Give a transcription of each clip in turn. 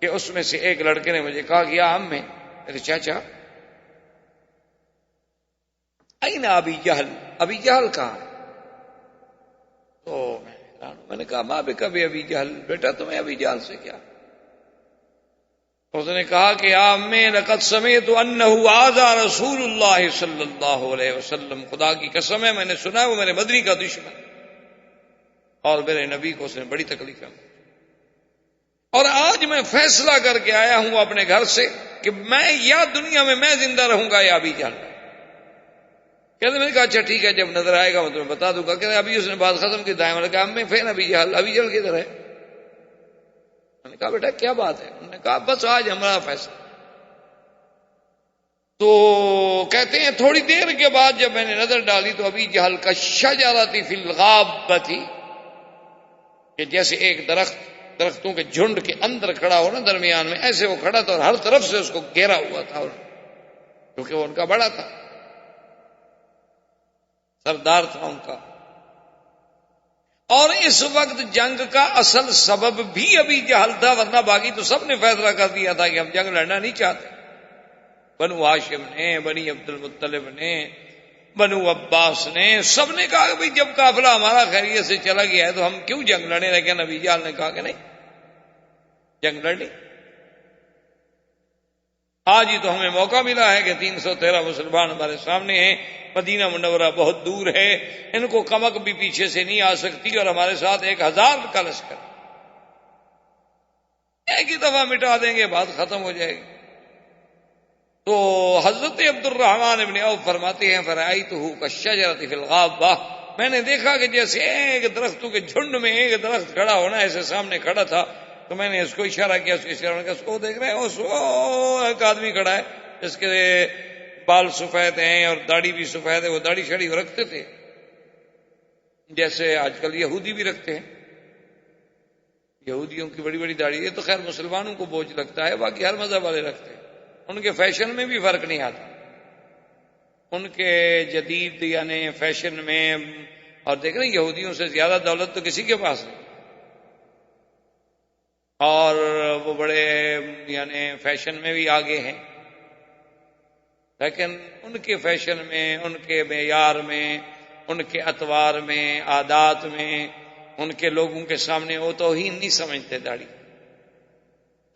کہ اس میں سے ایک لڑکے نے مجھے کہا کہ یا عمے، میرے چاچا، این ابی جہل، ابی جہل کہاں؟ تو میں نے کہا ماں بھی کبھی ابی جہل، بیٹا تمہیں ابی جہل سے کیا؟ اس نے کہا کہ یا امی لقد سمعت انہ آذى رسول اللہ صلی اللہ علیہ وسلم، خدا کی قسم ہے میں نے سنا ہے وہ میرے بدری کا دشمن اور میرے نبی کو اس نے بڑی تکلیف ہے، اور آج میں فیصلہ کر کے آیا ہوں اپنے گھر سے کہ میں یا دنیا میں زندہ رہوں گا یا ابی جہل۔ کہتے میں نے کہا اچھا ٹھیک ہے، جب نظر آئے گا میں تمہیں بتا دوں گا۔ کہتے ابھی اس نے بات ختم کی، دائیں میں نے کہا امی فین ابی جہل، ابی جہل کدھر ہے؟ میں نے کہا بیٹا کیا بات ہے؟ انہوں نے کہا بس آج ہمارا فیصلہ۔ تو کہتے ہیں تھوڑی دیر کے بعد جب میں نے نظر ڈالی تو ابی جہل کا شجرۃ فی الغابۃ، کہ جیسے ایک درختوں کے جھنڈ کے اندر کھڑا ہو نا درمیان میں، ایسے وہ کھڑا تھا اور ہر طرف سے اس کو گھیرا ہوا تھا، کیونکہ وہ ان کا بڑا تھا، سردار تھا ان کا۔ اور اس وقت جنگ کا اصل سبب بھی ابی جہل تھا، ورنہ باقی تو سب نے فیصلہ کر دیا تھا کہ ہم جنگ لڑنا نہیں چاہتے۔ بنو ہاشم نے، بنی عبد المطلب نے، بنو عباس نے، سب نے کہا کہ بھئی جب قافلہ ہمارا خیریت سے چلا گیا ہے تو ہم کیوں جنگ لڑیں، لیکن ابی جہل نے کہا کہ نہیں جنگ لڑنی۔ آج ہی تو ہمیں موقع ملا ہے کہ 313 مسلمان ہمارے سامنے ہیں، مدینہ منورہ بہت دور ہے، ان کو کمک بھی پیچھے سے نہیں آ سکتی، اور ہمارے ساتھ 1000 کا لشکر، ایک ہی دفعہ مٹا دیں گے، بات ختم ہو جائے گی۔ تو حضرت عبد الرحمن بن عوف فرماتے ہیں فرأیتہ کالشجرۃ فی الغابۃ، میں نے دیکھا کہ جیسے ایک درختوں کے جھنڈ میں ایک درخت کھڑا ہونا ایسے سامنے کھڑا تھا، تو میں نے اس کو اشارہ کیا، اس کو اشارہ کیا، اس کو دیکھ رہے ہیں، اس ایک آدمی کھڑا ہے جس کے بال سفید ہیں اور داڑھی بھی سفید ہے، وہ داڑھی شڑی رکھتے تھے جیسے آج کل یہودی بھی رکھتے ہیں، یہودیوں کی بڑی بڑی داڑھی، یہ تو خیر مسلمانوں کو بوجھ لگتا ہے، باقی ہر مذہب والے رکھتے ہیں، ان کے فیشن میں بھی فرق نہیں آتا، ان کے جدید یعنی فیشن میں، اور دیکھ رہے ہیں یہودیوں سے زیادہ دولت تو کسی کے پاس نہیں، اور وہ بڑے یعنی فیشن میں بھی آگے ہیں، لیکن ان کے فیشن میں، ان کے معیار میں، ان کے اطوار میں، عادات میں، ان کے لوگوں کے سامنے وہ توہین نہیں سمجھتے داڑھی۔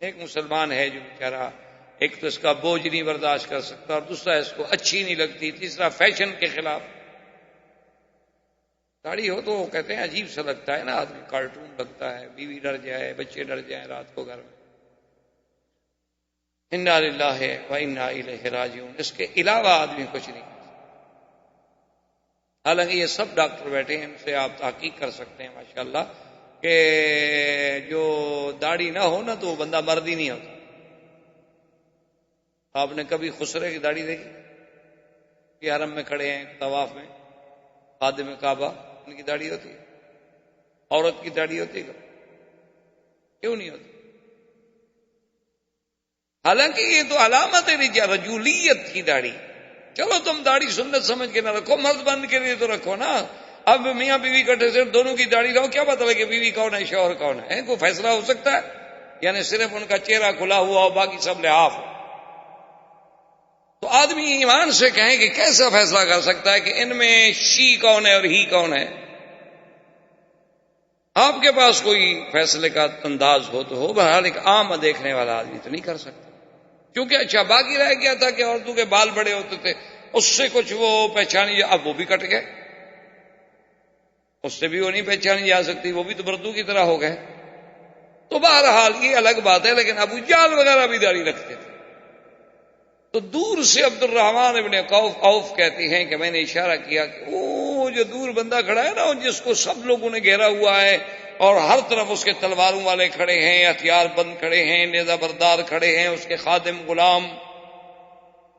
ایک مسلمان ہے جو بیچارہ ایک تو اس کا بوجھ نہیں برداشت کر سکتا، اور دوسرا اس کو اچھی نہیں لگتی، تیسرا فیشن کے خلاف داڑھی ہو تو کہتے ہیں عجیب سا لگتا ہے نا، آدمی کارٹون لگتا ہے، بیوی ڈر جائے، بچے ڈر جائیں رات کو گھر میں۔ انا للہ و انا الیہ راجعون، اس کے علاوہ آدمی کچھ نہیں کر سکتا۔ حالانکہ یہ سب ڈاکٹر بیٹھے ہیں، ان سے آپ تحقیق کر سکتے ہیں ماشاءاللہ کہ جو داڑھی نہ ہو نا تو وہ بندہ مرد ہی نہیں ہوتا۔ آپ نے کبھی خسرے کی داڑھی دیکھی؟ یہ حرم میں کھڑے ہیں طواف میں، خادم کعبہ، ان کی داڑھی ہوتی ہے؟ عورت کی داڑھی ہوتی ہے؟ کیوں نہیں ہوتی؟ حالانکہ یہ تو علامت ہے رجولیت کی داڑھی، چلو تم داڑھی سنت سمجھ کے نہ رکھو، مرد بند کے لیے تو رکھو نا۔ اب میاں بیوی کٹھے سے دونوں کی داڑھی رہو، کیا پتہ لگے بیوی کون ہے شوہر کون ہے؟ کوئی فیصلہ ہو سکتا ہے؟ یعنی صرف ان کا چہرہ کھلا ہوا ہو، باقی سب لحاف ہو، تو آدمی ایمان سے کہیں کہ کیسا فیصلہ کر سکتا ہے کہ ان میں شی کون ہے اور ہی کون ہے؟ آپ کے پاس کوئی فیصلے کا انداز ہو تو ہو، بہرحال ایک عام دیکھنے والا آدمی تو نہیں کر سکتا، کیونکہ اچھا باقی رہ گیا تھا کہ عورتوں کے بال بڑے ہوتے تھے، اس سے کچھ وہ پہچانی، اب وہ بھی کٹ گئے، اس سے بھی وہ نہیں پہچانی جا سکتی، وہ بھی تو بردو کی طرح ہو گئے۔ تو بہرحال یہ الگ بات ہے، لیکن ابو جہل وغیرہ بھی داڑھی رکھتے تھے۔ تو دور سے عبد الرحمن ابن عوف کہتے ہیں کہ میں نے اشارہ کیا کہ وہ جو دور بندہ کھڑا ہے نا، جس کو سب لوگوں نے گھیرا ہوا ہے اور ہر طرف اس کے تلواروں والے کھڑے ہیں، ہتھیار بند کھڑے ہیں، نیزہ بردار کھڑے ہیں، اس کے خادم غلام،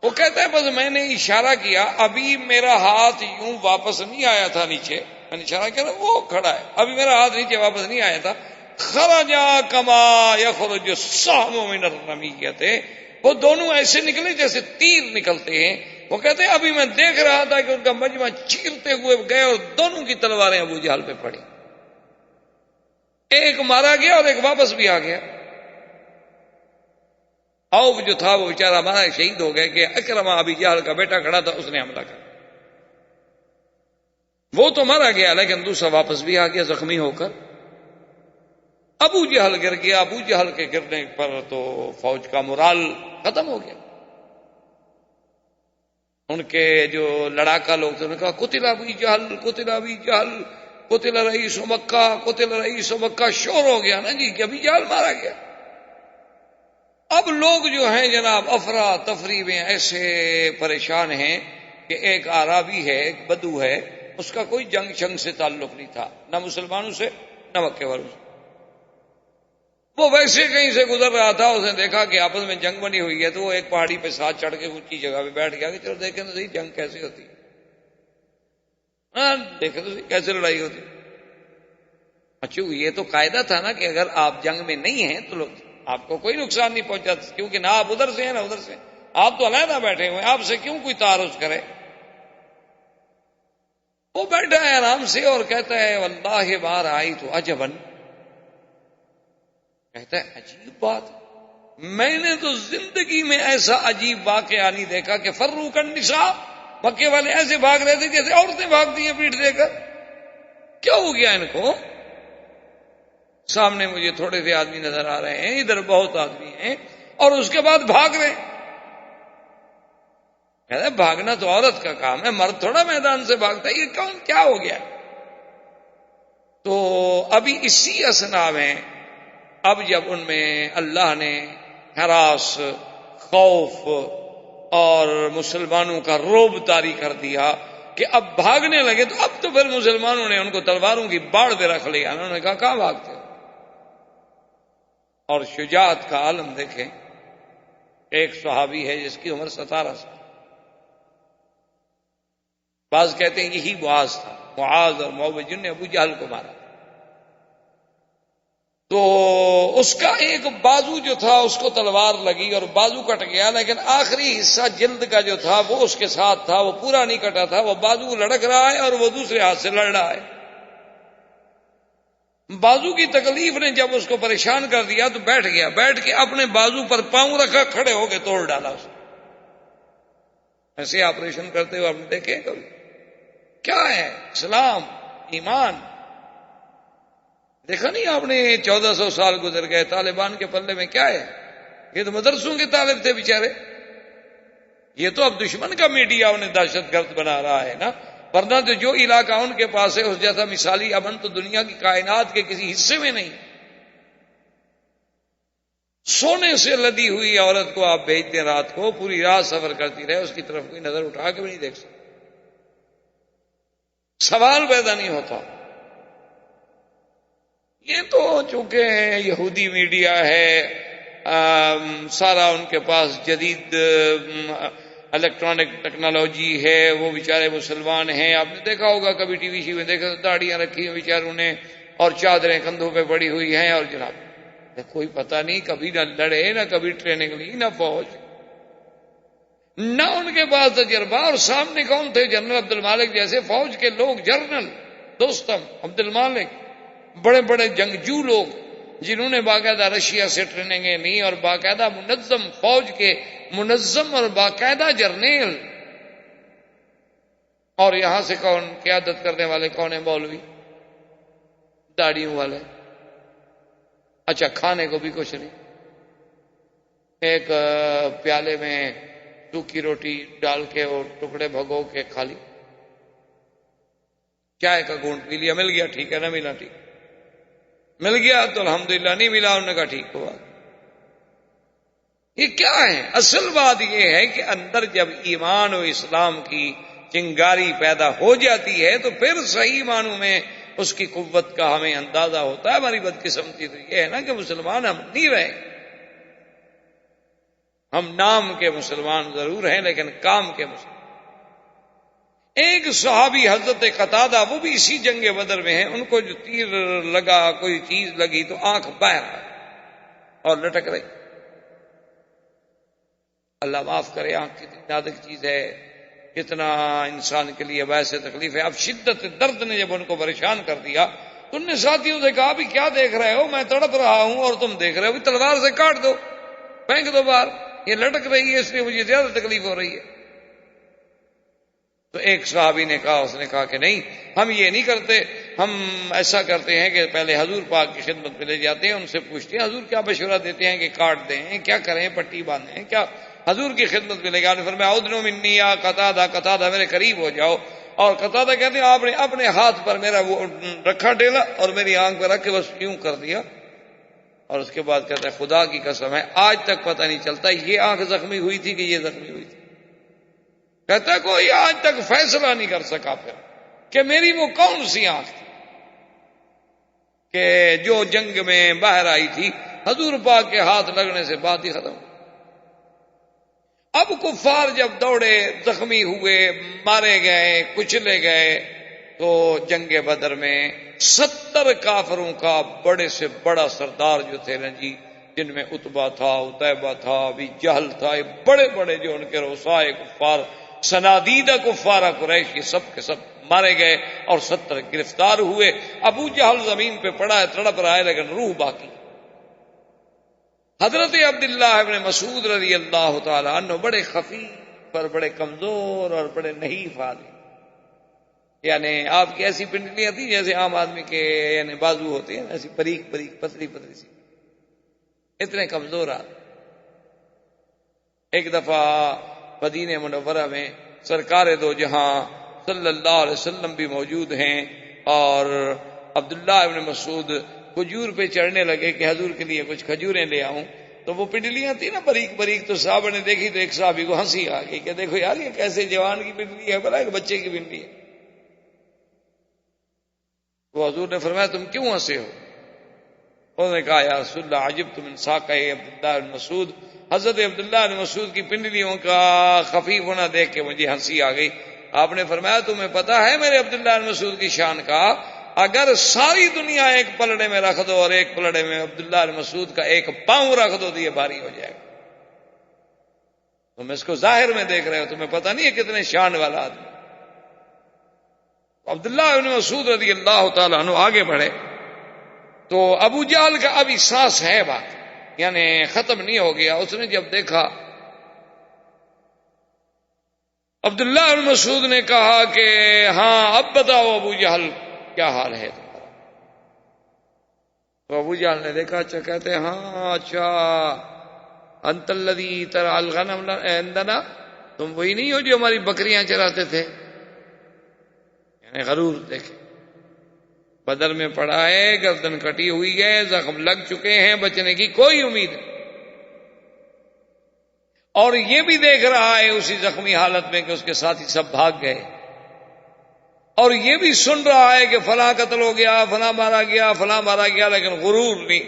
وہ کہتا ہے بس میں نے اشارہ کیا، ابھی میرا ہاتھ یوں واپس نہیں آیا تھا نیچے، میں نے اشارہ کیا نا وہ کھڑا ہے، ابھی میرا ہاتھ نیچے واپس نہیں آیا تھا، خرجا کما یخرج السهم من الرمیۃ، وہ دونوں ایسے نکلے جیسے تیر نکلتے ہیں۔ وہ کہتے ہیں ابھی میں دیکھ رہا تھا کہ ان کا مجمع چیرتے ہوئے گئے اور دونوں کی تلواریں ابو جہل پہ پڑی، ایک مارا گیا اور ایک واپس بھی آ گیا۔ عوف جو تھا وہ بیچارہ ہمارا شہید ہو گیا کہ اکرمہ ابی جہل کا بیٹا کھڑا تھا، اس نے حملہ کر، وہ تو مارا گیا لیکن دوسرا واپس بھی آ گیا زخمی ہو کر۔ ابو جہل گر گیا، ابو جہل کے گرنے پر تو فوج کا مورال ختم ہو گیا۔ ان کے جو لڑاکا لوگ تھے انہوں نے کہا قتل ابی جہل، قتل ابی جہل، قتل رئیس مکہ، قتل رئیس مکہ، شور ہو گیا نا جی کہ ابی جہل مارا گیا۔ اب لوگ جو ہیں جناب افراتفری میں ایسے پریشان ہیں کہ ایک اعرابی ہے، ایک بدو ہے، اس کا کوئی جنگ شنگ سے تعلق نہیں تھا، نہ مسلمانوں سے نہ مکے والوں سے، وہ ویسے کہیں سے گزر رہا تھا، اس نے دیکھا کہ آپس میں جنگ بنی ہوئی ہے تو وہ ایک پہاڑی پہ ساتھ چڑھ کے اونچی جگہ پہ بیٹھ گیا کہ چلو دیکھیں تو صحیح جنگ کیسی ہوتی ہے، ہاں دیکھیں تو صحیح کیسے لڑائی ہوتی ہے۔ اچھا یہ تو قاعدہ تھا نا کہ اگر آپ جنگ میں نہیں ہیں تو آپ کو کوئی نقصان نہیں پہنچا، کیونکہ نہ آپ ادھر سے ہیں نہ ادھر سے، آپ تو علیحدہ بیٹھے ہوئے ہیں، آپ سے کیوں کوئی تعارض کرے۔ وہ بیٹھا ہے آرام سے اور کہتا ہے واللہ ما رأیت عجبا، کہتا ہے عجیب بات، میں نے تو زندگی میں ایسا عجیب واقعہ نہیں دیکھا کہ فروق النساء، مکے والے ایسے بھاگ رہے تھے جیسے عورتیں بھاگتی ہیں پیٹ دے کر، کیا ہو گیا ان کو؟ سامنے مجھے تھوڑے سے آدمی نظر آ رہے ہیں، ادھر بہت آدمی ہیں، اور اس کے بعد بھاگ رہے ہیں۔ کہتا ہے بھاگنا تو عورت کا کام ہے، مرد تھوڑا میدان سے بھاگتا ہے، یہ کون کیا ہو گیا؟ تو ابھی اسی اثنا میں اب جب ان میں اللہ نے ہراس، خوف اور مسلمانوں کا رعب طاری کر دیا کہ اب بھاگنے لگے، تو اب تو پھر مسلمانوں نے ان کو تلواروں کی باڑ پہ رکھ لیا، انہوں نے کہا کہاں بھاگتے ہو؟ اور شجاعت کا عالم دیکھیں، ایک صحابی ہے جس کی عمر 17 سال، بعض کہتے ہیں یہی معاذ تھا، معاذ اور معوذ جن نے ابو جہل کو مارا، تو اس کا ایک بازو جو تھا اس کو تلوار لگی اور بازو کٹ گیا، لیکن آخری حصہ جلد کا جو تھا وہ اس کے ساتھ تھا، وہ پورا نہیں کٹا تھا، وہ بازو لڑک رہا ہے اور وہ دوسرے ہاتھ سے لڑ رہا ہے۔ بازو کی تکلیف نے جب اس کو پریشان کر دیا تو بیٹھ گیا، بیٹھ کے اپنے بازو پر پاؤں رکھا، کھڑے ہو کے توڑ ڈالا اس نے۔ ایسے آپریشن کرتے ہوئے آپ نے دیکھے کبھی؟ کیا ہے اسلام، ایمان؟ دیکھا نہیں آپ نے 1400 سال گزر گئے، طالبان کے پلے میں کیا ہے؟ یہ تو مدرسوں کے طالب تھے بیچارے، یہ تو اب دشمن کا میڈیا انہیں دہشت گرد بنا رہا ہے نا، ورنہ تو جو علاقہ ان کے پاس ہے اس جیسا مثالی امن تو دنیا کی کائنات کے کسی حصے میں نہیں۔ سونے سے لدی ہوئی عورت کو آپ بھیج دیں رات کو، پوری رات سفر کرتی رہے، اس کی طرف کوئی نظر اٹھا کے بھی نہیں دیکھ سکتا، سوال پیدا نہیں ہوتا۔ یہ تو چونکہ یہودی میڈیا ہے، سارا ان کے پاس جدید الیکٹرانک ٹیکنالوجی ہے، وہ بیچارے مسلمان ہیں، آپ نے دیکھا ہوگا کبھی ٹی وی میں دیکھا، داڑیاں رکھی ہیں بیچاروں نے اور چادریں کندھوں پہ پڑی ہوئی ہیں، اور جناب کوئی پتہ نہیں، کبھی نہ لڑے، نہ کبھی ٹریننگ لی، نہ فوج، نہ ان کے پاس تجربہ، اور سامنے کون تھے؟ جنرل عبد المالک جیسے فوج کے لوگ، جنرل دوستم عبد المالک، بڑے بڑے جنگجو لوگ جنہوں نے باقاعدہ رشیا سے ٹریننگیں لی، اور باقاعدہ منظم فوج کے منظم اور باقاعدہ جرنیل، اور یہاں سے کون قیادت کرنے والے؟ کون ہیں؟ مولوی داڑیوں والے۔ اچھا کھانے کو بھی کچھ نہیں، ایک پیالے میں سوکھی روٹی ڈال کے اور ٹکڑے بھگو کے کھا لی، چائے کا گھونٹ پی لیا، مل گیا ٹھیک ہے، نہ ملا ٹھیک، مل گیا تو الحمدللہ، نہیں ملا انہوں نے کہا ٹھیک ہوا۔ یہ کیا ہے؟ اصل بات یہ ہے کہ اندر جب ایمان و اسلام کی چنگاری پیدا ہو جاتی ہے تو پھر صحیح معنوں میں اس کی قوت کا ہمیں اندازہ ہوتا ہے۔ ہماری بدقسمتی تو یہ ہے نا کہ مسلمان ہم نہیں رہے، ہم نام کے مسلمان ضرور ہیں لیکن کام کے مسلمان۔ ایک صحابی حضرت قتادہ، وہ بھی اسی جنگ بدر میں ہیں، ان کو جو تیر لگا، کوئی چیز لگی تو آنکھ باہر اور لٹک رہی۔ اللہ معاف کرے، آنکھ کتنی نازک چیز ہے، کتنا انسان کے لیے باعث تکلیف ہے۔ اب شدت درد نے جب ان کو پریشان کر دیا تو ان نے ساتھیوں سے کہا بھی کیا دیکھ رہے ہو؟ میں تڑپ رہا ہوں اور تم دیکھ رہے ہو، بھی تلوار سے کاٹ دو۔ پھینک دو باہر، یہ لٹک رہی ہے اس لیے مجھے زیادہ تکلیف ہو رہی ہے۔ تو ایک صحابی نے کہا، اس نے کہا کہ نہیں، ہم یہ نہیں کرتے، ہم ایسا کرتے ہیں کہ پہلے حضور پاک کی خدمت میں لے جاتے ہیں، ان سے پوچھتے ہیں حضور کیا مشورہ دیتے ہیں کہ کاٹ دیں، کیا کریں، پٹی باندھیں، کیا؟ حضور کی خدمت میں لے گیا، فرمایا ادنو منی یا قتادہ، قتادہ میرے قریب ہو جاؤ۔ اور قتادہ کہتے ہیں آپ نے اپنے ہاتھ پر میرا وہ رکھا ڈیلا اور میری آنکھ پر رکھ کے بس یوں کر دیا، اور اس کے بعد کہتا ہے خدا کی قسم ہے آج تک پتہ نہیں چلتا یہ آنکھ زخمی ہوئی تھی کہ یہ زخمی ہوئی تھی۔ کہتا ہے کوئی آج تک فیصلہ نہیں کر سکا پھر کہ میری وہ کون سی آنکھ تھی کہ جو جنگ میں باہر آئی تھی، حضور پاک کے ہاتھ لگنے سے بات ہی ختم۔ اب کفار جب دوڑے، زخمی ہوئے، مارے گئے، کچلے گئے، تو جنگ بدر میں 70 کافروں کا بڑے سے بڑا سردار جو تھے نا جی، جن میں عتبہ تھا، عتیبہ تھا، ابی جہل تھا، بڑے بڑے جو ان کے رؤسائے کفار، سنادیدہ کفار قریش، یہ سب کے سب مارے گئے اور 70 گرفتار ہوئے۔ ابو جہل زمین پہ پڑا ہے، تڑپ رہا ہے، لیکن روح باقی۔ حضرت عبداللہ ابن مسعود رضی اللہ تعالی عنہ بڑے خفیف اور بڑے کمزور اور بڑے نحیف آدمی، یعنی آپ کی ایسی پنڈلیاں تھیں جیسے عام آدمی کے یعنی بازو ہوتے ہیں، ایسی باریک باریک پتلی پتلی سی، اتنے کمزور آدمی۔ ایک دفعہ مدینہ منورہ میں سرکار دو جہاں صلی اللہ علیہ وسلم بھی موجود ہیں، اور عبداللہ ابن مسعود کھجور پہ چڑھنے لگے کہ حضور کے لیے کچھ کھجوریں لے آؤں، تو وہ پنڈلیاں تھیں نا باریک باریک، تو صحابہ نے دیکھی تو ایک صحابی کو ہنسی آ گئی کہ دیکھو یار یہ کیسے جوان کی پنڈلی ہے، بلا ایک بچے کی پنڈلی ہے۔ وہ حضور نے فرمایا تم کیوں ہنسے ہو؟ انہوں نے کہا یا رسول اللہ عجبت من ساقہ عبداللہ بن مسعود، حضرت عبداللہ بن مسعود کی پنڈلیوں کا خفیف ہونا دیکھ کے مجھے ہنسی آ گئی۔ آپ نے فرمایا تمہیں پتا ہے میرے عبداللہ بن مسعود کی شان کا؟ اگر ساری دنیا ایک پلڑے میں رکھ دو اور ایک پلڑے میں عبداللہ بن مسعود کا ایک پاؤں رکھ دو تو یہ بھاری ہو جائے گا۔ تم اس کو ظاہر میں دیکھ رہے ہو، تمہیں پتہ نہیں ہے کتنے شان والا آدمی۔ عبداللہ بن مسعود رضی اللہ تعالیٰ عنہ آگے بڑھے تو ابو جہل کا ابھی سانس ہے بات، یعنی ختم نہیں ہو گیا۔ اس نے جب دیکھا عبداللہ بن مسعود نے کہا کہ ہاں اب بتاؤ ابو جہل کیا حال ہے تمہارا؟ تو ابو جہل نے دیکھا، اچھا کہتے ہیں ہاں اچھا انت الذی ترعی الغنم عندنا، تم وہی نہیں ہو جو ہماری بکریاں چراتے تھے؟ یعنی غرور دیکھیں، بدر میں پڑا ہے، گردن کٹی ہوئی ہے، زخم لگ چکے ہیں، بچنے کی کوئی امید نہیں، اور یہ بھی دیکھ رہا ہے اسی زخمی حالت میں کہ اس کے ساتھی سب بھاگ گئے، اور یہ بھی سن رہا ہے کہ فلاں قتل ہو گیا، فلاں مارا گیا، فلاں مارا گیا، لیکن غرور نہیں۔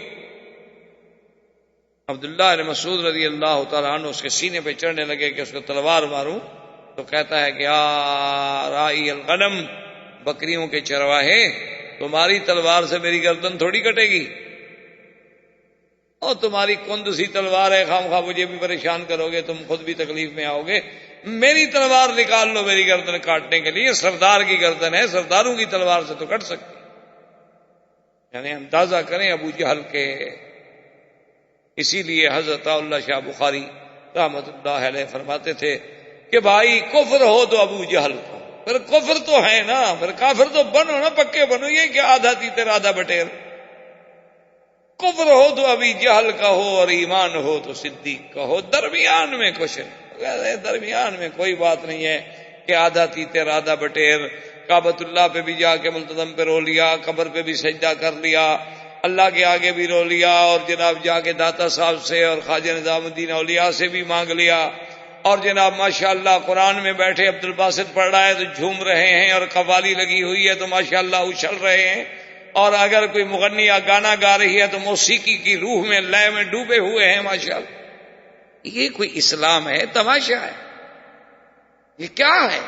عبداللہ بن مسعود رضی اللہ تعالیٰ عنہ اس کے سینے پہ چڑھنے لگے کہ اس کو تلوار ماروں، تو کہتا ہے کہ یا راعی الغنم، بکریوں کے چرواہے، تمہاری تلوار سے میری گردن تھوڑی کٹے گی، اور تمہاری کند سی تلوار ہے، خام خواہ مجھے بھی پریشان کرو گے، تم خود بھی تکلیف میں آؤ گے، میری تلوار نکال لو میری گردن کاٹنے کے لیے، سردار کی گردن ہے، سرداروں کی تلوار سے تو کٹ سکتی۔ یعنی اندازہ کریں ابو جہل کے۔ اسی لیے حضرت اللہ شاہ بخاری رحمۃ اللہ علیہ فرماتے تھے کہ بھائی کفر ہو تو ابو جہل کو، پھر کفر تو ہے نا، پھر کافر تو بنو نا، پکے بنو، یہ کہ آدھا تیتر آدھا بٹیر۔ کفر ہو تو ابھی جہل کا ہو، اور ایمان ہو تو صدیق کا ہو، درمیان میں کچھ نہیں، درمیان میں کوئی بات نہیں ہے کہ آدھا تیتر آدھا بٹیر۔ کعبۃ اللہ پہ بھی جا کے ملتزم پہ رو لیا، قبر پہ بھی سجدہ کر لیا، اللہ کے آگے بھی رو لیا، اور جناب جا کے داتا صاحب سے اور خواجہ نظام الدین اولیاء سے بھی مانگ لیا، اور جناب ماشاءاللہ قرآن میں بیٹھے عبد الباسط پڑھ رہا ہے تو جھوم رہے ہیں، اور قوالی لگی ہوئی ہے تو ماشاءاللہ اچھل رہے ہیں، اور اگر کوئی مغنیہ گانا گا رہی ہے تو موسیقی کی روح میں لے میں ڈوبے ہوئے ہیں ماشاءاللہ۔ یہ کوئی اسلام ہے؟ تماشا ہے؟ یہ کیا ہے؟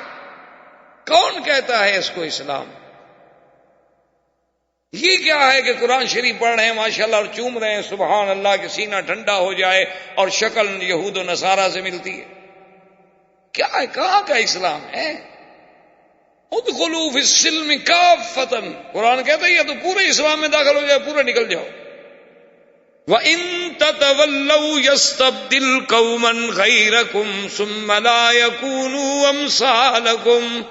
کون کہتا ہے اس کو اسلام؟ یہ کیا ہے کہ قرآن شریف پڑھ رہے ہیں ماشاءاللہ اور چوم رہے ہیں سبحان اللہ کہ سینہ ٹھنڈا ہو جائے، اور شکل یہود و نصارہ سے ملتی ہے؟ کیا ہے؟ کہاں کا اسلام ہے؟ ادخلوا فی السلم کافۃ، قرآن کہتا ہے یا تو پورے اسلام میں داخل ہو جائے، پورے نکل جاؤ۔ وَإِن تَتَوَلَّوْا يَسْتَبْدِلْ قَوْمًا غَيْرَكُمْ ثُمَّ لَا يَكُونُوا أَمْثَالَكُمْ.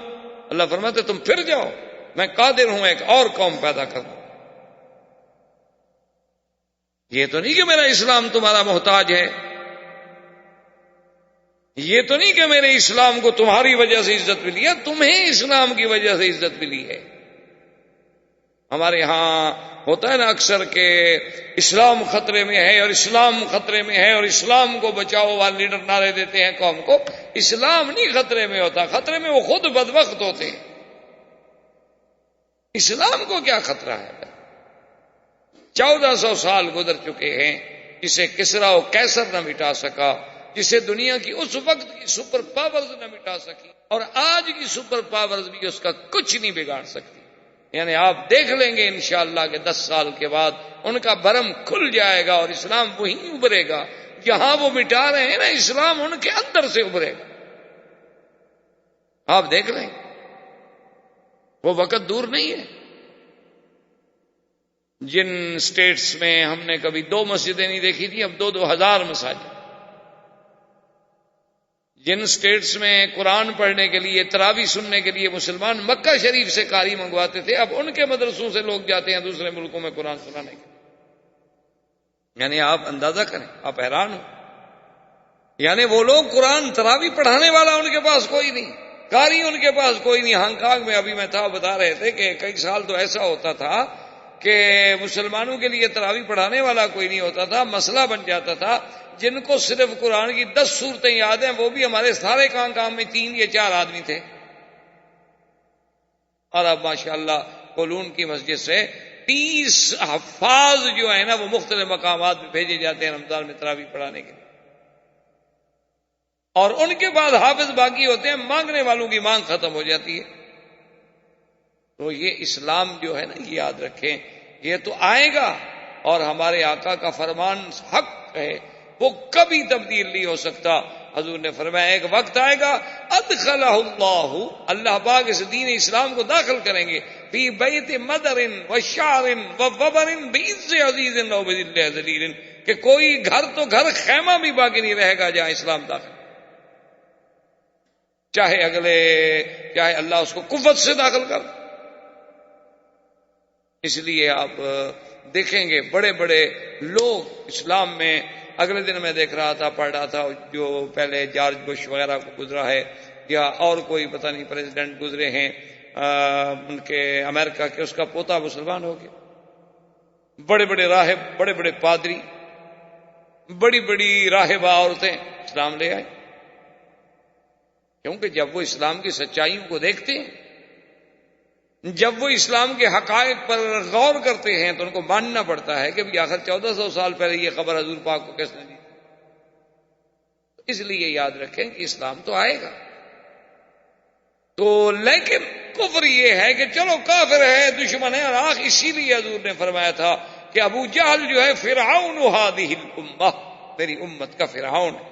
اللہ فرماتے تم پھر جاؤ، میں قادر ہوں ایک اور قوم پیدا کروں. یہ تو نہیں کہ میرا اسلام تمہارا محتاج ہے، یہ تو نہیں کہ میرے اسلام کو تمہاری وجہ سے عزت ملی ہے، تمہیں اسلام کی وجہ سے عزت ملی ہے. ہمارے ہاں ہوتا ہے نا اکثر کہ اسلام خطرے میں ہے اور اسلام خطرے میں ہے اور اسلام کو بچاؤ والے لیڈر نعرے دیتے ہیں قوم کو. اسلام نہیں خطرے میں ہوتا، خطرے میں وہ خود بدبخت ہوتے ہیں. اسلام کو کیا خطرہ ہے؟ 1400 سال گزر چکے ہیں، جسے کسرا و کیسر نہ مٹا سکا، جسے دنیا کی اس وقت کی سپر پاورز نہ مٹا سکی، اور آج کی سپر پاورز بھی اس کا کچھ نہیں بگاڑ سکتی. یعنی آپ دیکھ لیں گے انشاءاللہ کہ 10 سال کے بعد ان کا بھرم کھل جائے گا اور اسلام وہیں ابھرے گا. جہاں وہ مٹا رہے ہیں نا، اسلام ان کے اندر سے ابھرے گا. آپ دیکھ لیں، وہ وقت دور نہیں ہے. جن سٹیٹس میں ہم نے کبھی 2 مسجدیں نہیں دیکھی تھی، اب 2,000 مساجد. جن سٹیٹس میں قرآن پڑھنے کے لیے، تراویح سننے کے لیے مسلمان مکہ شریف سے قاری منگواتے تھے، اب ان کے مدرسوں سے لوگ جاتے ہیں دوسرے ملکوں میں قرآن سنانے کے لیے. یعنی آپ اندازہ کریں، آپ حیران ہو. یعنی وہ لوگ قرآن تراویح پڑھانے والا ان کے پاس کوئی نہیں، قاری ان کے پاس کوئی نہیں. ہانگ کانگ میں ابھی میں تھا، بتا رہے تھے کہ کئی سال تو ایسا ہوتا تھا کہ مسلمانوں کے لیے تراویح پڑھانے والا کوئی نہیں ہوتا تھا. مسئلہ بن جاتا تھا جن کو صرف قرآن کی 10 سورتیں یاد ہیں، وہ بھی ہمارے سارے کام میں 3 یا 4 آدمی تھے. اور اب ماشاءاللہ کولون کی مسجد سے 30 حفاظ جو ہیں نا، وہ مختلف مقامات میں بھیجے جاتے ہیں رمضان میں تراویح پڑھانے کے لیے. اور ان کے بعد حافظ باقی ہوتے ہیں، مانگنے والوں کی مانگ ختم ہو جاتی ہے. تو یہ اسلام جو ہے نا، یہ یاد رکھیں، یہ تو آئے گا، اور ہمارے آقا کا فرمان حق ہے، وہ کبھی تبدیل نہیں ہو سکتا. حضور نے فرمایا ایک وقت آئے گا ادخلہ اللہ، اللہ پاک اس دین اسلام کو داخل کریں گے، فی بیت مدر و شعر و وبر بعز عزیز و بذل ذلیل، کہ کوئی گھر تو گھر، خیمہ بھی باقی نہیں رہے گا جہاں اسلام داخل، چاہے اللہ اس کو قوت سے داخل کر. اس لیے آپ دیکھیں گے بڑے بڑے لوگ اسلام میں. اگلے دن میں دیکھ رہا تھا، پڑھ رہا تھا، جو پہلے جارج بش وغیرہ کو گزرا ہے، یا اور کوئی پتہ نہیں پریزیڈنٹ گزرے ہیں ان کے امریکہ کے، اس کا پوتا مسلمان ہو گیا. بڑے بڑے راہب، بڑے بڑے پادری، بڑی بڑی راہبہ عورتیں اسلام لے آئے. کیونکہ جب وہ اسلام کی سچائیوں کو دیکھتے ہیں، جب وہ اسلام کے حقائق پر غور کرتے ہیں، تو ان کو ماننا پڑتا ہے کہ بھی آخر 1400 سال پہلے یہ خبر حضور پاک کو کس نے دی. اس لیے یاد رکھیں کہ اسلام تو آئے گا. تو لیکن کفر یہ ہے کہ چلو کافر ہے، دشمن ہے، اور اسی لیے حضور نے فرمایا تھا کہ ابو جہل جو ہے فرعون هذه الامہ، میری امت کا فرعون ہے.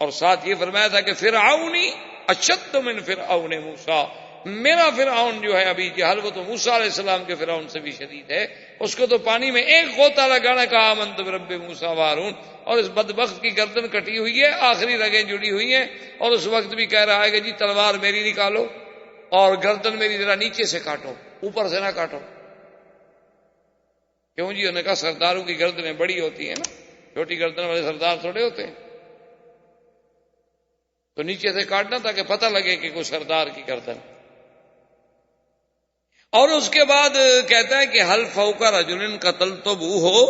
اور ساتھ یہ فرمایا تھا کہ فرعونی اشد من فرعون موسیٰ، میرا فرعون جو ہے ابھی جہل، وہ تو موسیٰ علیہ السلام کے فرعون سے بھی شدید ہے. اس کو تو پانی میں ایک غوطہ لگانا کہا آمنت برب موسیٰ و ہارون، اور اس بدبخت کی گردن کٹی ہوئی ہے، آخری رگیں جڑی ہوئی ہیں، اور اس وقت بھی کہہ رہا ہے کہ جی تلوار میری نکالو اور گردن میری ذرا نیچے سے کاٹو، اوپر سے نہ کاٹو. کیوں جی؟ انہوں نے کہا سرداروں کی گردنیں بڑی ہوتی ہیں نا، چھوٹی گردن والے سردار تھوڑے ہوتے ہیں، تو نیچے سے کاٹنا تاکہ پتہ لگے کہ کوئی سردار کی گردن. اور اس کے بعد کہتا ہے کہ حل فوق رجل قتلتم ہو،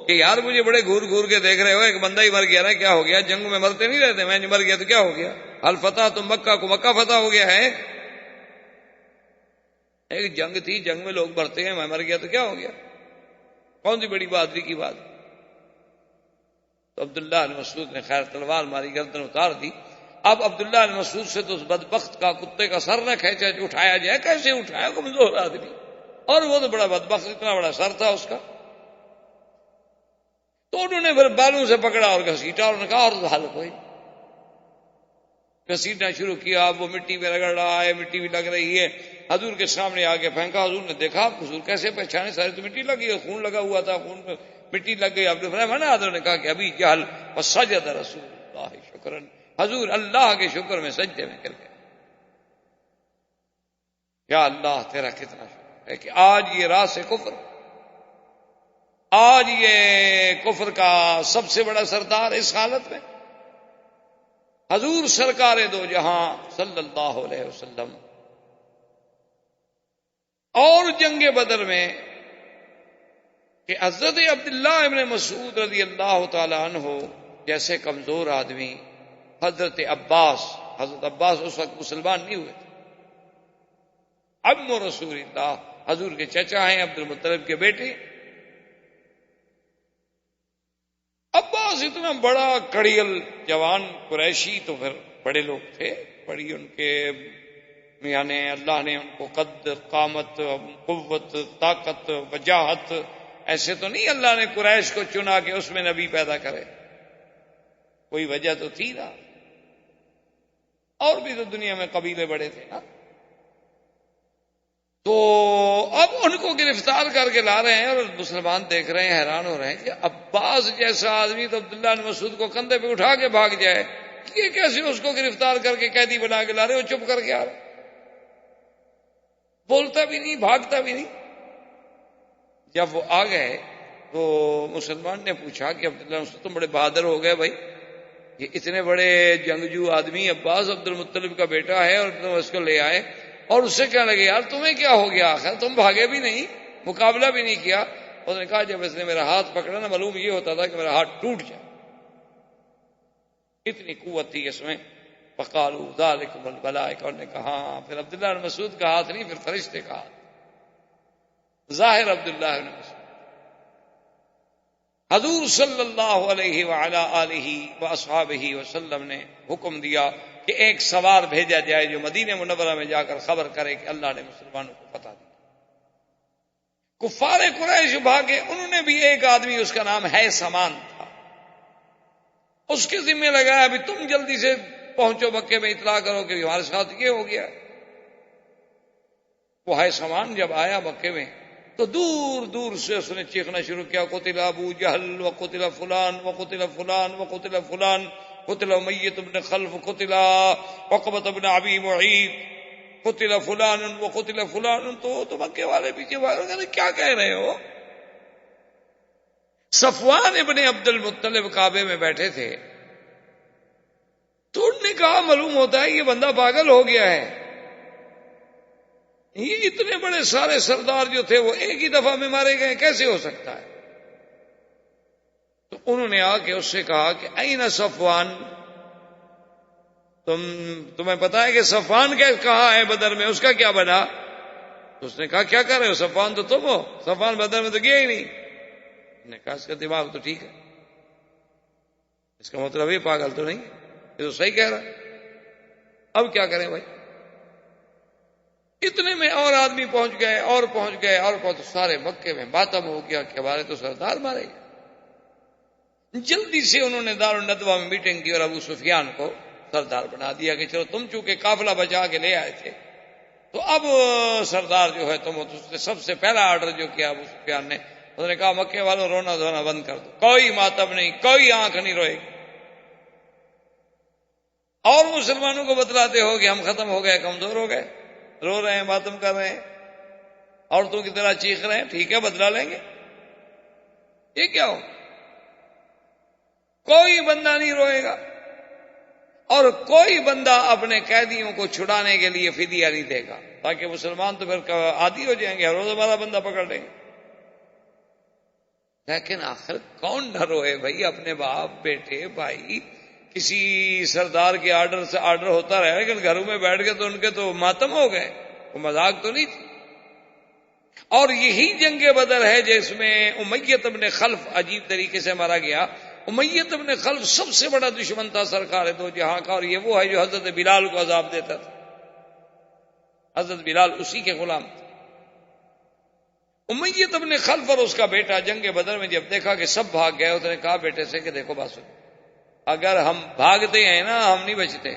کہ یار مجھے بڑے گھور گھور کے دیکھ رہے ہو، ایک بندہ ہی مر گیا نا، کیا ہو گیا؟ جنگ میں مرتے نہیں رہتے، میں مر گیا تو کیا ہو گیا؟ حل فتح تم مکہ کو، مکہ فتح ہو گیا ہے. ایک جنگ تھی، جنگ میں لوگ مرتے ہیں، میں مر گیا تو کیا ہو گیا؟ کون سی بڑی بہادری کی بات؟ تو عبداللہ بن مسعود نے خیر تلوار ماری، گردن اتار دی. اب عبداللہ بن مسعود سے تو اس بدبخت کا کتے کا سر نہ کھینچا اٹھایا جائے، کیسے اٹھایا؟ کمزور آدمی، اور وہ تو بڑا بدبخت، اتنا بڑا سر تھا اس کا. تو انہوں نے پھر بالوں سے پکڑا اور گھسیٹا، اور انہوں نے کہا اور تو حل کوئی. گھسیٹنا شروع کیا، اب وہ مٹی میں رگڑ رہا ہے، مٹی بھی لگ رہی ہے. حضور کے سامنے آ کے پھینکا، حضور نے دیکھا، حضور کیسے پہچانے؟ سارے تو مٹی لگی ہے، خون لگا ہوا تھا، خون میں مٹی لگ گئی. آپ نے فرمایا حضرت نے کہا کہ ابھی جہل وسجد رسول اللہ شکرا، حضور اللہ کے شکر میں سجدے میں گر گئے. یا اللہ تیرا کتنا شکر ہے کہ آج یہ راس کفر، آج یہ کفر کا سب سے بڑا سردار اس حالت میں حضور سرکار دو جہاں صلی اللہ علیہ وسلم. اور جنگ بدر میں کہ حضرت عبداللہ ابن مسعود رضی اللہ تعالی عنہ جیسے کمزور آدمی، حضرت عباس اس وقت مسلمان نہیں ہوئے تھے، عم رسول اللہ حضور کے چچا ہیں، عبد المطلب کے بیٹے. عباس اتنا بڑا کڑیل جوان قریشی، تو پھر بڑے لوگ تھے، بڑی ان کے یعنی اللہ نے ان کو قد، قامت، قوت، طاقت، وجاہت، ایسے تو نہیں اللہ نے قریش کو چنا کہ اس میں نبی پیدا کرے، کوئی وجہ تو تھی نا. اور بھی تو دنیا میں قبیلے بڑے تھے نا. تو اب ان کو گرفتار کر کے لا رہے ہیں اور مسلمان دیکھ رہے ہیں، حیران ہو رہے ہیں کہ عباس جیسا آدمی تو عبداللہ بن مسعود کو کندھے پہ اٹھا کے بھاگ جائے، یہ کیسے اس کو گرفتار کر کے قیدی بنا کے لا رہے؟ وہ چپ کر کے آ رہے، بولتا بھی نہیں، بھاگتا بھی نہیں. جب وہ آ گئے تو مسلمان نے پوچھا کہ عبداللہ مسعود تم بڑے بہادر ہو گئے بھائی، یہ اتنے بڑے جنگجو آدمی عباس عبد المطلب کا بیٹا ہے اور تم اس کو لے آئے. اور اس سے کہنے لگے یار تمہیں کیا ہو گیا، آخر تم بھاگے بھی نہیں، مقابلہ بھی نہیں کیا. اس نے کہا جب اس نے میرا ہاتھ پکڑا نا، معلوم یہ ہوتا تھا کہ میرا ہاتھ ٹوٹ جائے، اتنی قوت تھی اس میں. فقالوا ذالکم الملائکہ، انہوں نے کہا ہاں. پھر عبداللہ بن مسعود کا ہاتھ نہیں، پھر فرشتے کا ہاتھ، ظاہر عبداللہ بن مسعود. حضور صلی اللہ علیہ وعلی آلہ واصحابہ وسلم نے حکم دیا کہ ایک سوار بھیجا جائے جو مدینہ منورہ میں جا کر خبر کرے کہ اللہ نے مسلمانوں کو فتح دی. کفار قریش بھاگے، انہوں نے بھی ایک آدمی اس کا نام ہے سامان تھا، اس کے ذمہ لگایا ابھی تم جلدی سے پہنچو مکے میں، اطلاع کرو کہ ہمارے ساتھ یہ ہو گیا. وہ ہے سامان جب آیا مکے میں تو دور دور سے اس نے چیخنا شروع کیا، قتل ابو جہل وقتل فلان وقتل فلان وقتل فلان، قتل امیۃ بن خلف، قتل عقبۃ بن ابی معیط، قتل فلان وقتل فلان. تو مکے والے پیچھے بھاگے، کیا کہہ رہے ہو؟ صفوان ابن عبد المطلب کعبے میں بیٹھے تھے، تو انہوں نے کہا معلوم ہوتا ہے یہ بندہ پاگل ہو گیا ہے، یہ اتنے بڑے سارے سردار جو تھے وہ ایک ہی دفعہ میں مارے گئے، کیسے ہو سکتا ہے؟ تو انہوں نے آ کے اس سے کہا کہ این صفوان، تمہیں پتا ہے کہ صفوان کہاں ہے بدر میں، اس کا کیا بنا؟ تو اس نے کہا کیا کر رہے ہو، صفوان تو تم ہو، صفوان بدر میں تو گیا ہی نہیں. نے کہا اس کا دماغ تو ٹھیک ہے، اس کا مطلب یہ پاگل تو نہیں، یہ تو صحیح کہہ رہا. اب کیا کریں بھائی؟ اتنے میں اور آدمی پہنچ گئے اور پہنچ گئے اور پہنچ، سارے مکے میں ماتم ہو گیا کہ ہمارے تو سردار مارے گئے. جلدی سے انہوں نے دار الندوہ میں میٹنگ کی اور ابو سفیان کو سردار بنا دیا کہ چلو تم چونکہ قافلہ بچا کے لے آئے تھے تو اب سردار جو ہے تم. سب سے پہلا آرڈر جو کیا ابو سفیان نے، انہوں نے کہا مکے والوں رونا دھونا بند کر دو، کوئی ماتم نہیں، کوئی آنکھ نہیں روئے گی، اور مسلمانوں کو بتلاتے ہو کہ ہم ختم ہو گئے، کمزور ہو گئے، رو رہے ہیں، ماتم کر رہے ہیں، عورتوں کی طرح چیخ رہے ہیں، ٹھیک ہے بدلا لیں گے. یہ کیا ہو؟ کوئی بندہ نہیں روئے گا اور کوئی بندہ اپنے قیدیوں کو چھڑانے کے لیے فدیہ نہیں دے گا، تاکہ مسلمان تو پھر عادی ہو جائیں گے، ہر روز ہمارا بندہ پکڑ لیں گے. لیکن آخر کون نہ روئے بھائی، اپنے باپ بیٹے بھائی، کسی سردار کے آرڈر سے آرڈر ہوتا رہا، لیکن گھروں میں بیٹھ کے تو ان کے تو ماتم ہو گئے، وہ مذاق تو نہیں تھی. اور یہی جنگ بدر ہے جس میں امیۃ بن خلف عجیب طریقے سے مارا گیا. امیۃ بن خلف سب سے بڑا دشمن تھا سرکار دو جہاں کا، اور یہ وہ ہے جو حضرت بلال کو عذاب دیتا تھا. حضرت بلال اسی کے غلام تھے. امیۃ بن خلف اور اس کا بیٹا جنگ بدر میں جب دیکھا کہ سب بھاگ گئے، اس نے کہا بیٹے سے کہ دیکھو بات سنو، اگر ہم بھاگتے ہیں نا ہم نہیں بچتے.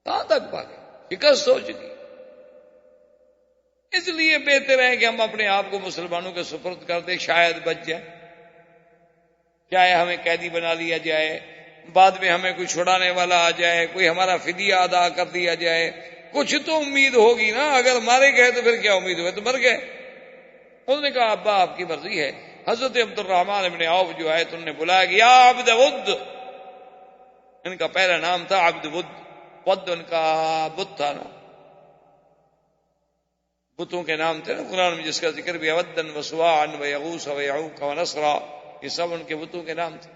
کہاں تک بھاگے، شکست ہو چکی. اس لیے بہتر ہے کہ ہم اپنے آپ کو مسلمانوں کے سپرد کر دیں، شاید بچ جائے، چاہے ہمیں قیدی بنا لیا جائے، بعد میں ہمیں کوئی چھڑانے والا آ جائے، کوئی ہمارا فدیہ ادا کر دیا جائے، کچھ تو امید ہوگی نا۔ اگر مارے گئے تو پھر کیا امید ہوئے؟ تو مر گئے۔ انہوں نے کہا ابا آپ کی مرضی ہے۔ حضرت عبد الرحمن ابن عوف جو ہے تو انہوں نے بلایا کہ یا عبد ود، ان کا پہلا نام تھا عبد ود، ود ان کا بت تھا نا، بتوں کے نام تھے نا قرآن میں، جس کا ذکر بھی ودن و سواعن و یغوث و یعوق و نصرا، یہ سب ان کے بتوں کے نام تھے۔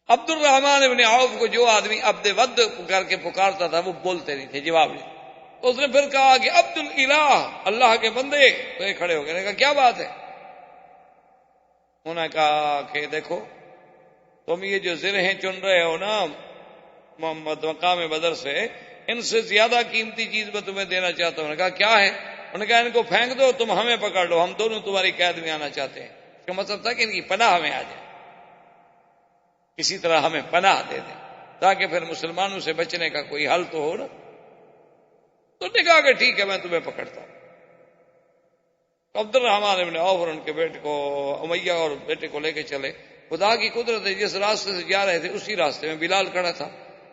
عبد الرحمن ابن عوف کو جو آدمی عبد ود کر کے پکارتا تھا وہ بولتے نہیں تھے، جواب نہیں۔ تو اس نے پھر کہا کہ عبد الالہ، اللہ کے بندے۔ تو یہ کھڑے ہو گئے، نے کہا کیا بات ہے؟ انہوں نے کہا کہ دیکھو تم یہ جو زرہیں چن رہے ہو نا محمد مقام بدر سے، ان سے زیادہ قیمتی چیز میں تمہیں دینا چاہتا ہوں۔ انہوں نے کہا کیا ہے؟ انہوں نے کہا ان کو پھینک دو، تم ہمیں پکڑ لو، ہم دونوں تمہاری قید میں آنا چاہتے ہیں۔ اس کا مطلب تھا کہ ان کی پناہ ہمیں آ جائے، کسی طرح ہمیں پناہ دے دیں تاکہ پھر مسلمانوں سے بچنے کا کوئی حل تو ہو نا۔ تو نے کہا کہ ٹھیک ہے میں تمہیں پکڑتا ہوں۔ عبد الرحمن ابن عوف اور ان کے بیٹے کو امیہ اور بیٹے کو لے کے چلے۔ خدا کی قدرت ہے جس راستے سے جا رہے تھے اسی راستے میں بلال کھڑا تھا۔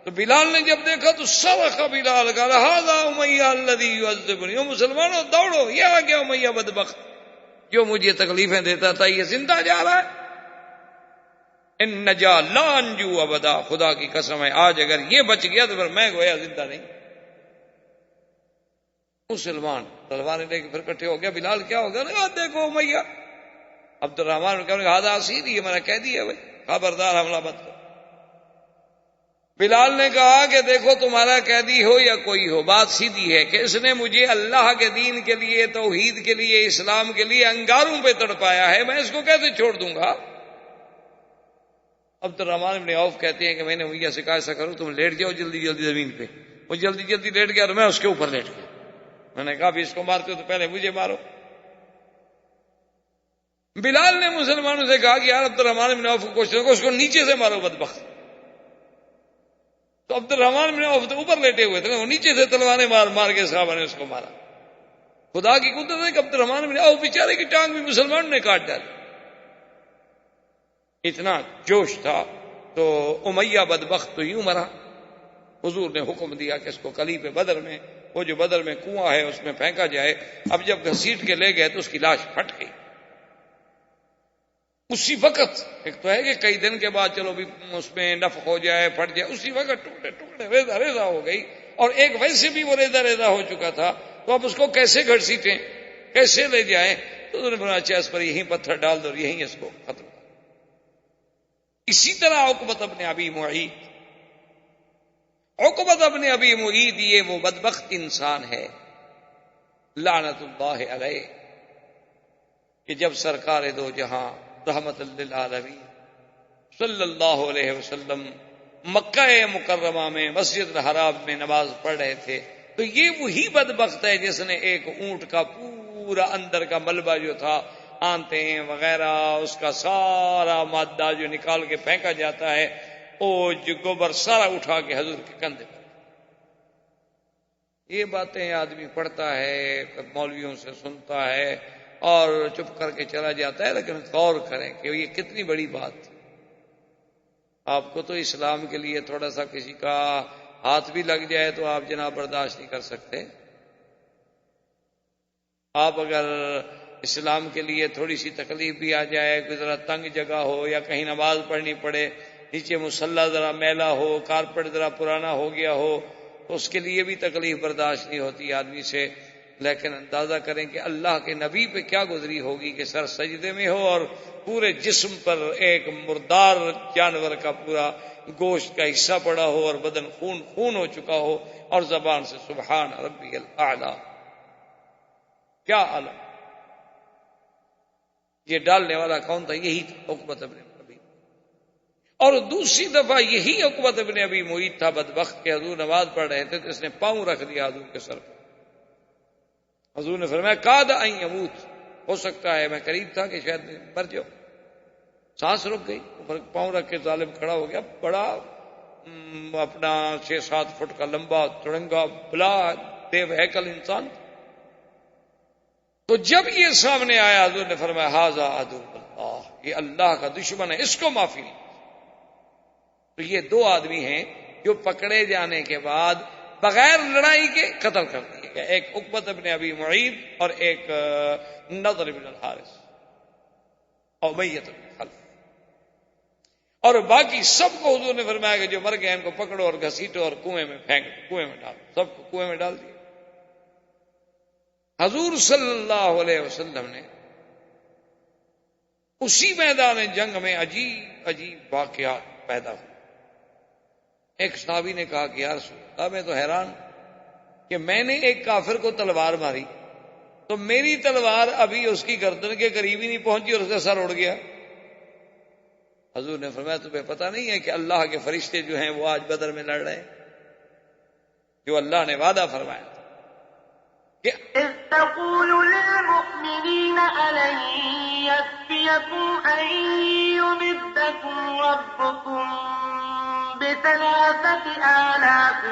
تو بلال نے جب دیکھا تو صرخ بلال، قال ھذا امیہ الذی یعذبنی، او مسلمانوں دوڑو، یہ آ گیا امیہ بدبخت جو مجھے تکلیفیں دیتا تھا، یہ زندہ جا رہا ہے۔ ان نجا لا انجو ابدا، خدا کی قسم ہے آج اگر یہ بچ گیا تو پھر میں گویا زندہ نہیں۔ مسلمان تلواریں لے کے پھر کٹھے ہو گیا۔ بلال کیا ہو گیا؟ دیکھو امیہ۔ عبد الرحمن نے کہا ہذا اسیر، یہ میرا قیدی ہے بھائی، خبردار حملہ مت کرو۔ بلال نے کہا کہ دیکھو تمہارا قیدی ہو یا کوئی ہو، بات سیدھی ہے کہ اس نے مجھے اللہ کے دین کے لیے، توحید کے لیے، اسلام کے لیے انگاروں پہ تڑپایا ہے، میں اس کو کیسے چھوڑ دوں گا؟ عبد الرحمن بن عوف کہتے ہیں کہ میں نے امیہ سے کہا ایسا کرو تم لیٹ جاؤ جلدی جلدی زمین پہ۔ وہ جلدی جلدی لیٹ گیا تو میں اس کے اوپر لیٹ گیا۔ میں نے کہا بھی اس کو مارتے ہو تو پہلے مجھے مارو۔ بلال نے مسلمانوں سے کہا کہ یار عبد الرحمن بن عوف کو کوشش کرو، اس کو نیچے سے مارو بدبخت۔ تو عبد الرحمن بن عوف تو اوپر لیٹے ہوئے تھے، وہ نیچے سے تلواریں مار مار کے صحابہ نے اس کو مارا۔ خدا کی قدرت ہے کہ عبد الرحمن بن عوف بیچارے کی ٹانگ بھی مسلمانوں نے کاٹ ڈالی، اتنا جوش تھا۔ تو امیہ بدبخت تو یوں مرا۔ حضور نے حکم دیا کہ اس کو قلیب بدر میں، وہ جو بدر میں کنواں ہے اس میں پھینکا جائے۔ اب جب گھسیٹ کے لے گئے تو اس کی لاش پھٹ گئی اسی وقت۔ ایک تو ہے کہ کئی دن کے بعد چلو بھی اس میں نفخ ہو جائے، پھٹ جائے، اسی وقت ٹکڑے ٹکڑے ریزہ ریزہ ہو گئی، اور ایک ویسے بھی وہ ریزہ ریزہ ہو چکا تھا، تو اب اس کو کیسے گھسیٹیں، کیسے لے جائیں؟ تو انہوں نے بولا اچھا اس پر یہیں پتھر ڈال دو اور یہیں اس کو ختم کر۔ اسی طرح عقبۃ بن ابی معیط، عقبۃ بن ابی معیط یہ وہ بدبخت انسان ہے لعنت اللہ علیہ کہ جب سرکار دو جہاں رحمت للعالمین صلی اللہ علیہ وسلم مکہ مکرمہ میں مسجد الحرام میں نماز پڑھ رہے تھے، تو یہ وہی بدبخت ہے جس نے ایک اونٹ کا پورا اندر کا ملبہ جو تھا، آنتیں وغیرہ، اس کا سارا مادہ جو نکال کے پھینکا جاتا ہے، وہ جو گوبر سارا اٹھا کے حضور کے کندھے پر۔ یہ باتیں آدمی پڑھتا ہے، مولویوں سے سنتا ہے اور چپ کر کے چلا جاتا ہے، لیکن غور کریں کہ یہ کتنی بڑی بات تھی۔ آپ کو تو اسلام کے لیے تھوڑا سا کسی کا ہاتھ بھی لگ جائے تو آپ جناب برداشت نہیں کر سکتے۔ آپ اگر اسلام کے لیے تھوڑی سی تکلیف بھی آ جائے، کوئی ذرا تنگ جگہ ہو یا کہیں نماز پڑھنی پڑے، نیچے مصلی ذرا میلا ہو، کارپیٹ ذرا پرانا ہو گیا ہو، تو اس کے لیے بھی تکلیف برداشت نہیں ہوتی آدمی سے۔ لیکن اندازہ کریں کہ اللہ کے نبی پہ کیا گزری ہوگی کہ سر سجدے میں ہو اور پورے جسم پر ایک مردار جانور کا پورا گوشت کا حصہ پڑا ہو اور بدن خون خون ہو چکا ہو، اور زبان سے سبحان ربی الاعلی، کیا عالم۔ یہ ڈالنے والا کون تھا؟ یہی تھا عقبۃ بن ابی۔ اور دوسری دفعہ یہی عقبۃ بن ابی معیط تھا بدبخت کہ حضور نماز پڑھ رہے تھے تو اس نے پاؤں رکھ دیا حضور کے سر پر۔ حضور نے فرمایا کاد ان یموت، ہو سکتا ہے میں قریب تھا کہ شاید مر جاؤ۔ سانس رک گئی، اوپر پاؤں رکھ کے ظالم کھڑا ہو گیا، بڑا اپنا 6-7 فٹ کا لمبا چڑنگا بلا دیو ہیکل انسان، تو جب یہ سامنے آیا حضور نے فرمایا ھذا عدو اللہ، یہ اللہ کا دشمن ہے، اس کو معافی نہیں۔ تو یہ دو آدمی ہیں جو پکڑے جانے کے بعد بغیر لڑائی کے قتل کر دیے گئے، ایک عقبۃ بن ابی معیط اور ایک نضر بن الحارث اور امیۃ بن خلف، اور باقی سب کو حضور نے فرمایا کہ جو مر گئے ان کو پکڑو اور گھسیٹو اور کنویں میں پھینک دو، کنویں میں ڈالو، سب کو کنویں میں ڈال دیا۔ حضور صلی اللہ علیہ وسلم نے اسی میدان جنگ میں عجیب عجیب واقعات پیدا ہوئے۔ ایک صحابی نے کہا کہ یا رسول اللہ، میں تو حیران کہ میں نے ایک کافر کو تلوار ماری تو میری تلوار ابھی اس کی گردن کے قریب ہی نہیں پہنچی اور اس کا سر اڑ گیا۔ حضور نے فرمایا تمہیں پتہ نہیں ہے کہ اللہ کے فرشتے جو ہیں وہ آج بدر میں لڑ رہے ہیں، جو اللہ نے وعدہ فرمایا تھا کہ إذ تقول للمؤمنين ألن يكفيكم أن يمدكم ربكم ب3,000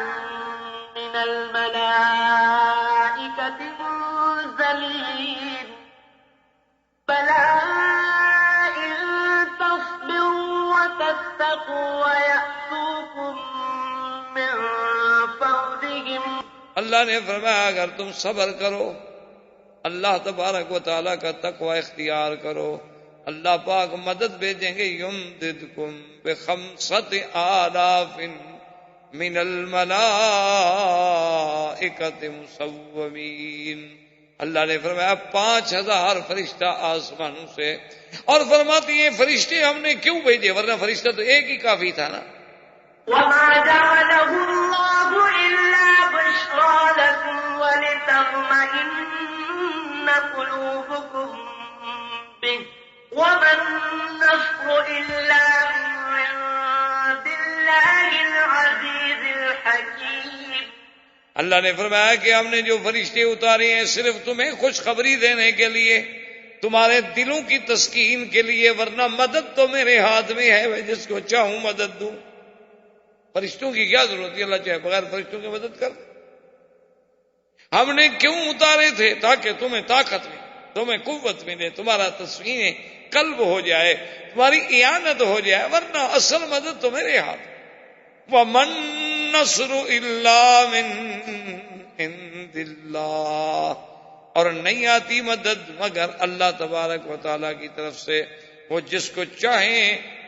من الملائكة منزلين بلى إن تصبروا وتتقوا ويأتوكم من فورهم۔ اللہ نے فرمایا اگر تم صبر کرو، اللہ تبارک و تعالیٰ کا تقوی اختیار کرو، اللہ پاک مدد بھیجیں گے، یمددکم ب5,000 من الملائکۃ مسومین۔ اللہ نے فرمایا 5,000 فرشتہ آسمانوں سے، اور فرماتی ہیں فرشتے ہم نے کیوں بھیجے، ورنہ فرشتہ تو ایک ہی کافی تھا نا۔ وما جعله الله إلا بشرى لكم ولتطمئن قلوبكم به وما النصر إلا من عند الله العزيز الحكيم۔ اللہ نے فرمایا کہ ہم نے جو فرشتے اتارے ہیں صرف تمہیں خوشخبری دینے کے لیے، تمہارے دلوں کی تسکین کے لیے، ورنہ مدد تو میرے ہاتھ میں ہے، میں جس کو چاہوں مدد دوں۔ فرشتوں کی کیا ضرورت ہے، اللہ چاہے بغیر فرشتوں کی مدد کر دے۔ ہم نے کیوں اتارے تھے؟ تاکہ تمہیں طاقت ملے، تمہیں قوت ملے، تمہارا تسکین قلب ہو جائے، تمہاری اعانت ہو جائے، ورنہ اصل مدد تو میرے ہاتھ۔ وَمَن نَّصْرُ إِلَّا مِن عِندِ اللَّهِ، اور نہیں آتی مدد مگر اللہ تبارک و تعالیٰ کی طرف سے، وہ جس کو چاہیں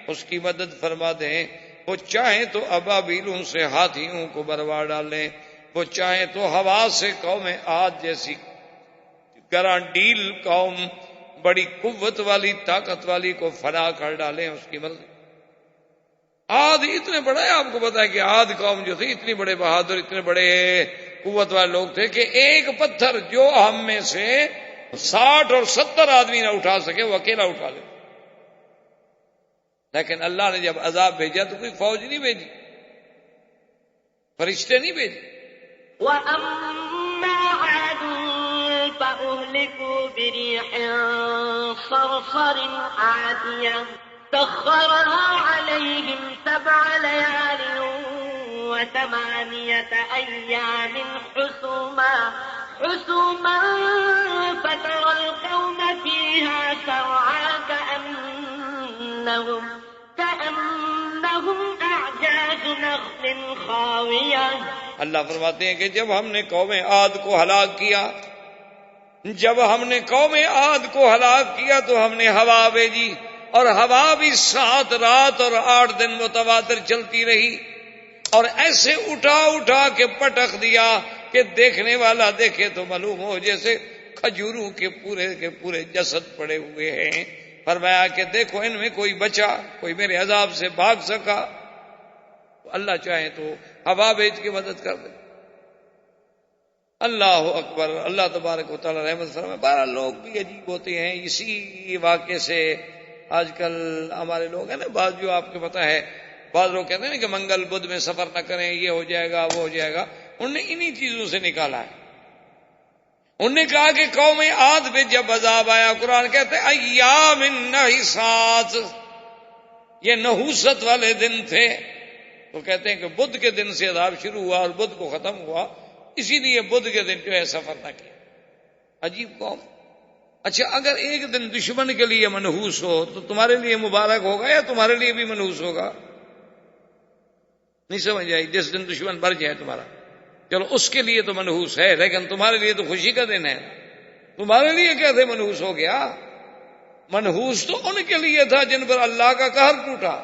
اس کی مدد فرما دیں، وہ چاہیں تو ابابیلوں سے ہاتھیوں کو بروا ڈالیں، وہ چاہیں تو ہوا سے قوم عاد جیسی گرانڈیل قوم بڑی قوت والی طاقت والی کو فنا کر ڈالیں، اس کی مرضی۔ عاد اتنے بڑے، آپ کو پتا ہے کہ عاد قوم جو تھی اتنی بڑے بہادر، اتنے بڑے قوت والے لوگ تھے کہ ایک پتھر جو ہم میں سے 60 اور 70 آدمی نہ اٹھا سکے وہ اکیلا اٹھا لے۔ لیکن اللہ نے جب عذاب بھیجا تو کوئی فوج نہیں بھیجی، فرشتے نہیں بھیجے۔ وَأَمَّا عَادٌ فَأُهْلِكُوا بِرِيحٍ صَرْصَرٍ عَاتِيَةٍ سَخَّرَهَا عَلَيْهِمْ 7 لَيَالٍ و8 أَيَّامٍ حُسُومًا فَتَرَى الْقَوْمَ فِيهَا سَرْعَىٰ كَأَنَّهُمْ أَعْجَازُ نَخْلٍ خَاوِيَةٍ۔ اللہ فرماتے ہیں کہ جب ہم نے قوم عاد کو ہلاک کیا، جب ہم نے قوم عاد کو ہلاک کیا تو ہم نے ہوا بھیجی، اور ہوا بھی 7 رات اور 8 دن متواتر چلتی رہی، اور ایسے اٹھا اٹھا کے پٹخ دیا کہ دیکھنے والا دیکھے تو معلوم ہو جیسے کھجوروں کے پورے جسد پڑے ہوئے ہیں۔ فرمایا کہ دیکھو ان میں کوئی بچا، کوئی میرے عذاب سے بھاگ سکا، اللہ چاہے تو ہوا بھیج کے مدد کر دے۔ اللہ اکبر، اللہ تبارک و تعالی رحمت فرمائے۔ بارہ لوگ بھی عجیب ہوتے ہیں اسی واقعے سے۔ آج کل ہمارے لوگ ہیں نا، بعض جو آپ کو پتا ہے، بعض لوگ کہتے ہیں نا کہ منگل بدھ میں سفر نہ کریں، یہ ہو جائے گا وہ ہو جائے گا، انہوں نے انہی چیزوں سے نکالا ہے۔ انہوں نے کہا کہ قوم عاد پہ جب عذاب آیا، قرآن کہتے ہیں ایام نحسات، یہ نحوست والے دن تھے، تو کہتے ہیں کہ بدھ کے دن سے عذاب شروع ہوا اور بدھ کو ختم ہوا، اسی لیے بدھ کے دن جو ہے سفر نہ کیا۔ عجیب قوم، اچھا اگر ایک دن دشمن کے لیے منحوس ہو تو تمہارے لیے مبارک ہوگا یا تمہارے لیے بھی منحوس ہوگا؟ نہیں سمجھ آئی؟ جس دن دشمن مر جائے تمہارا، چلو اس کے لیے تو منحوس ہے، لیکن تمہارے لیے تو خوشی کا دن ہے، تمہارے لیے کیسے منحوس ہو گیا؟ منحوس تو ان کے لیے تھا جن پر اللہ کا قہر ٹوٹا،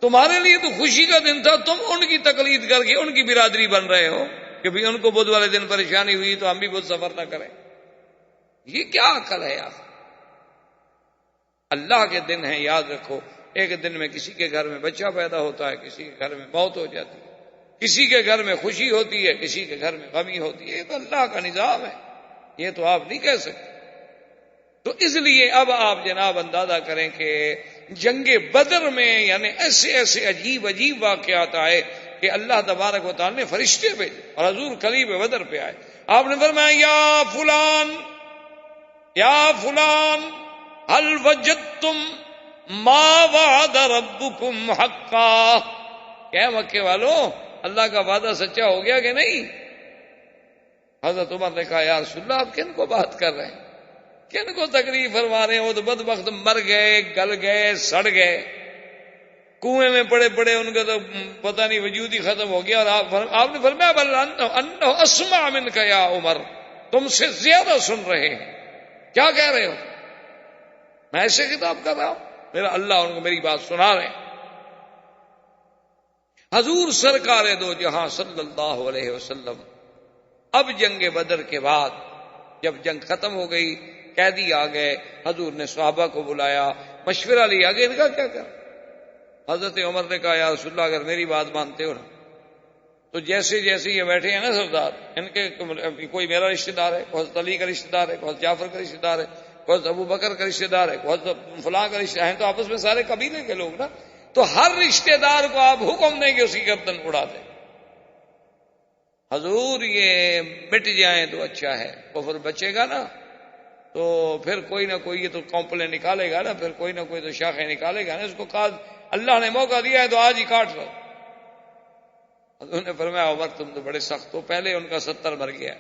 تمہارے لیے تو خوشی کا دن تھا، تم ان کی تقلید کر کے ان کی برادری بن رہے ہو کہ بھی ان کو بدھ والے دن پریشانی ہوئی تو ہم بھی بدھ سفر نہ کریں۔ یہ کیا عقل ہے یار؟ اللہ کے دن ہیں، یاد رکھو، ایک دن میں کسی کے گھر میں بچہ پیدا ہوتا ہے، کسی کے گھر میں موت ہو جاتی ہے، کسی کے گھر میں خوشی ہوتی ہے، کسی کے گھر میں غمی ہوتی ہے، یہ تو اللہ کا نظام ہے، یہ تو آپ نہیں کہہ سکتے۔ تو اس لیے اب آپ جناب اندازہ کریں کہ جنگ بدر میں یعنی ایسے ایسے عجیب عجیب واقعات آئے کہ اللہ تبارک و تعالی نے فرشتے بھیجے اور حضور قریب بدر پہ آئے۔ آپ نے فرمایا یا فلان هل وجدتم ما وعد ربكم حقا، کیا مکے والوں اللہ کا وعدہ سچا ہو گیا کہ نہیں؟ حضرت عمر نے کہا یا رسول اللہ آپ کن کو بات کر رہے ہیں، کن کو تکلیف فرما رہے ہیں؟ وہ تو بدبخت مر گئے، گل گئے، سڑ گئے، کنویں میں پڑے پڑے، ان کا تو پتہ نہیں وجود ہی ختم ہو گیا۔ اور آپ نے فرمایا بل انہ اسمع منک یا عمر، تم سے زیادہ سن رہے ہیں، کیا کہہ رہے ہو؟ میں ایسے خطاب کر رہا ہوں، میرا اللہ ان کو میری بات سنا رہے ہیں۔ حضور سرکار دو جہاں صلی اللہ علیہ وسلم اب جنگ بدر کے بعد جب جنگ ختم ہو گئی، قیدی آ گئے، حضور نے صحابہ کو بلایا، مشورہ لیا کہ ان کا کیا کر؟ حضرت عمر نے کہا یا رسول اللہ اگر میری بات مانتے ہو نا تو جیسے جیسے یہ بیٹھے ہیں نا سردار، ان کے کوئی میرا رشتہ دار ہے، کوئی حضرت علی کا رشتہ دار ہے، کوئی حضرت جعفر کا رشتہ دار ہے، کوئی حضرت ابو بکر کا رشتہ دار ہے، کوئی حضرت فلاں کا رشتہ ہے، تو آپس میں سارے قبیلے کے لوگ نا، تو ہر رشتہ دار کو آپ حکم دیں کہ اس کی گردن اڑا دیں۔ حضور یہ مٹ جائیں تو اچھا ہے، کفر بچے گا نا تو پھر کوئی نہ کوئی یہ تو کمپلین نکالے گا نا، پھر کوئی نہ کوئی تو شاخیں نکالے گا نا، اس کو کہا اللہ نے موقع دیا ہے تو آج ہی کاٹ لو۔ حضور نے فرمایا عمر تم تو بڑے سخت ہو، پہلے ان کا 70 مر گیا،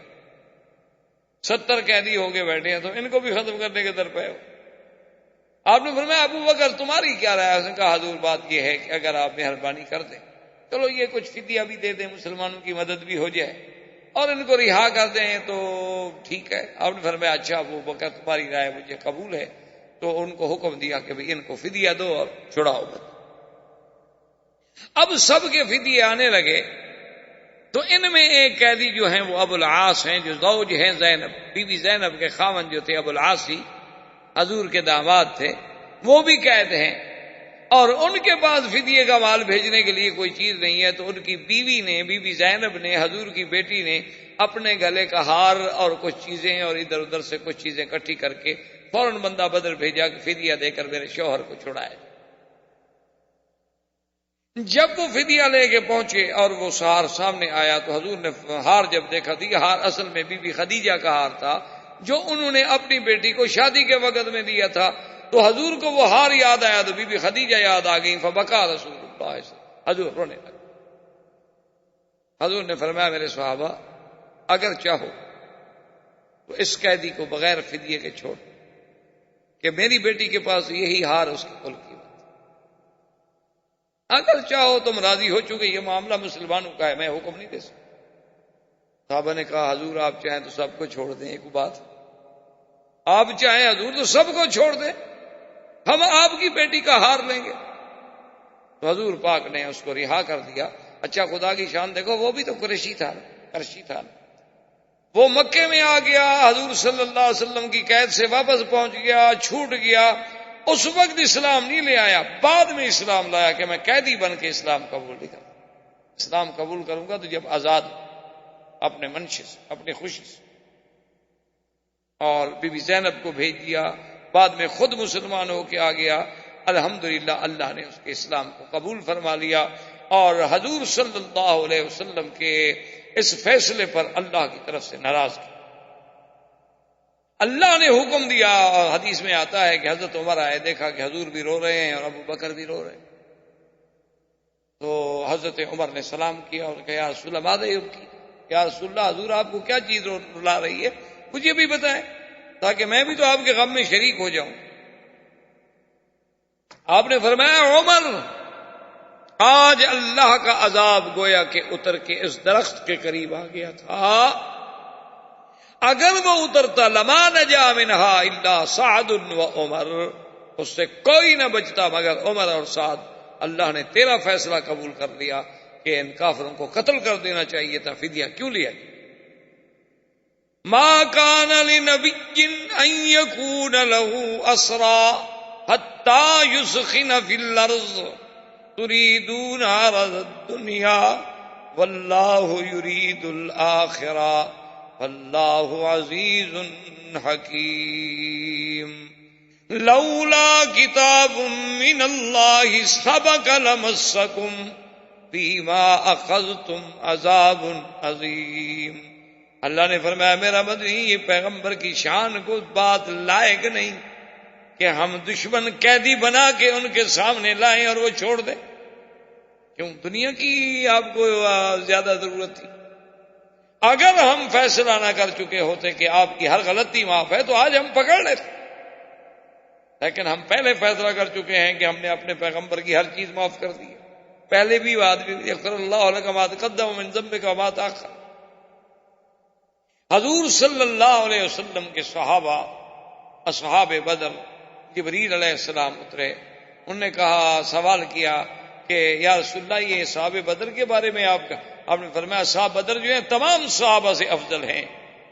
70 قیدی ہو کے بیٹھے ہیں تو ان کو بھی ختم کرنے کے در پہ ہو۔ آپ نے فرمایا ابو بکر تمہاری کیا رائے ہے؟ اس نے کہا حضور بات یہ ہے کہ اگر آپ مہربانی کر دیں، چلو یہ کچھ فدیہ بھی دے دیں، مسلمانوں کی مدد بھی ہو جائے اور ان کو رہا کر دیں تو ٹھیک ہے۔ آپ نے فرمایا اچھا ابو بکر تمہاری رائے مجھے قبول ہے، تو ان کو حکم دیا کہ ان کو فدیہ دو اور چھڑاؤ بس۔ اب سب کے فدیے آنے لگے تو ان میں ایک قیدی جو ہیں وہ ابو العاص ہیں، جو زوج ہیں زینب، بی بی زینب کے خاوند جو تھے ابو العاص ہی حضور کے داماد تھے، وہ بھی قید ہیں اور ان کے پاس فدیے کا مال بھیجنے کے لیے کوئی چیز نہیں ہے، تو ان کی بیوی نے، بی بی زینب نے، حضور کی بیٹی نے اپنے گلے کا ہار اور کچھ چیزیں اور ادھر ادھر سے کچھ چیزیں اکٹھی کر کے فوراً بندہ بدر بھیجا کہ فدیہ دے کر میرے شوہر کو چھڑائے۔ جب وہ فدیہ لے کے پہنچے اور وہ ہار سامنے آیا تو حضور نے ہار جب دیکھا تو یہ ہار اصل میں بی بی خدیجہ کا ہار تھا جو انہوں نے اپنی بیٹی کو شادی کے وقت میں دیا تھا، تو حضور کو وہ ہار یاد آیا تو بی بی خدیجہ یاد آ گئی، فبکا رسول اللہ سے، حضور رونے لگے۔ حضور نے فرمایا میرے صحابہ اگر چاہو تو اس قیدی کو بغیر فدیے کے چھوڑ کہ میری بیٹی کے پاس یہی ہار اس کی کل قیمت، اگر چاہو تم راضی ہو، چونکہ یہ معاملہ مسلمانوں کا ہے، میں حکم نہیں دے سکتا۔ صحابہ نے کہا حضور آپ چاہیں تو سب کو چھوڑ دیں، ایک بات آپ چاہیں حضور تو سب کو چھوڑ دیں، ہم آپ کی بیٹی کا ہار لیں گے۔ تو حضور پاک نے اس کو رہا کر دیا۔ اچھا خدا کی شان دیکھو، وہ بھی تو قریشی تھا، وہ مکے میں آ گیا، حضور صلی اللہ علیہ وسلم کی قید سے واپس پہنچ گیا، چھوٹ گیا، اس وقت اسلام نہیں لے آیا، بعد میں اسلام لایا کہ میں قیدی بن کے اسلام قبول نہیں کروں، اسلام قبول کروں گا تو جب آزاد اپنے منشے سے، اپنی خوشی سے۔ اور بی بی زینب کو بھیج دیا، بعد میں خود مسلمان ہو کے آ گیا، الحمدللہ اللہ نے اس کے اسلام کو قبول فرما لیا، اور حضور صلی اللہ علیہ وسلم کے اس فیصلے پر اللہ کی طرف سے ناراض کیا۔ اللہ نے حکم دیا، اور حدیث میں آتا ہے کہ حضرت عمر آئے، دیکھا کہ حضور بھی رو رہے ہیں اور ابو بکر بھی رو رہے ہیں، تو حضرت عمر نے سلام کیا اور کہا یا رسول اللہ ماذا یبکی، یا رسول اللہ حضور آپ کو کیا چیز رلا رہی ہے، مجھے بھی بتائیں۔ تاکہ میں بھی تو آپ کے غم میں شریک ہو جاؤں. آپ نے فرمایا عمر آج اللہ کا عذاب گویا کہ اتر کے اس درخت کے قریب آ گیا تھا. اگر وہ اترتا لما نجا منہا الا سعد و عمر، اس سے کوئی نہ بچتا مگر عمر اور سعد. اللہ نے تیرا فیصلہ قبول کر لیا کہ ان کافروں کو قتل کر دینا چاہیے تھا، فدیہ کیوں لیا؟ ما کان لنبی ان یکون له اسرا حتی یسخن فی الارض تریدون عرض الدنیا واللہ یرید الآخرہ واللہ عزیز حکیم. لولا کتاب من اللہ سبق لمسکم فیما اخذتم عذاب عظیم. اللہ نے فرمایا میرا مدنی یہ پیغمبر کی شان کو بات لائق نہیں کہ ہم دشمن قیدی بنا کے ان کے سامنے لائیں اور وہ چھوڑ دیں. کیوں؟ دنیا کی آپ کو زیادہ ضرورت تھی. اگر ہم فیصلہ نہ کر چکے ہوتے کہ آپ کی ہر غلطی معاف ہے تو آج ہم پکڑ لیتے، لیکن ہم پہلے فیصلہ کر چکے ہیں کہ ہم نے اپنے پیغمبر کی ہر چیز معاف کر دی ہے. پہلے بھی آدمی یغفر اللہ لک ما تقدم من ذنبک وما تأخر. حضور صلی اللہ علیہ وسلم کے صحابہ اصحاب بدر جبریل علیہ السلام اترے، انہوں نے کہا، سوال کیا کہ یا رسول اللہ یہ صحاب بدر کے بارے میں آپ نے فرمایا صحاب بدر جو ہیں تمام صحابہ سے افضل ہیں.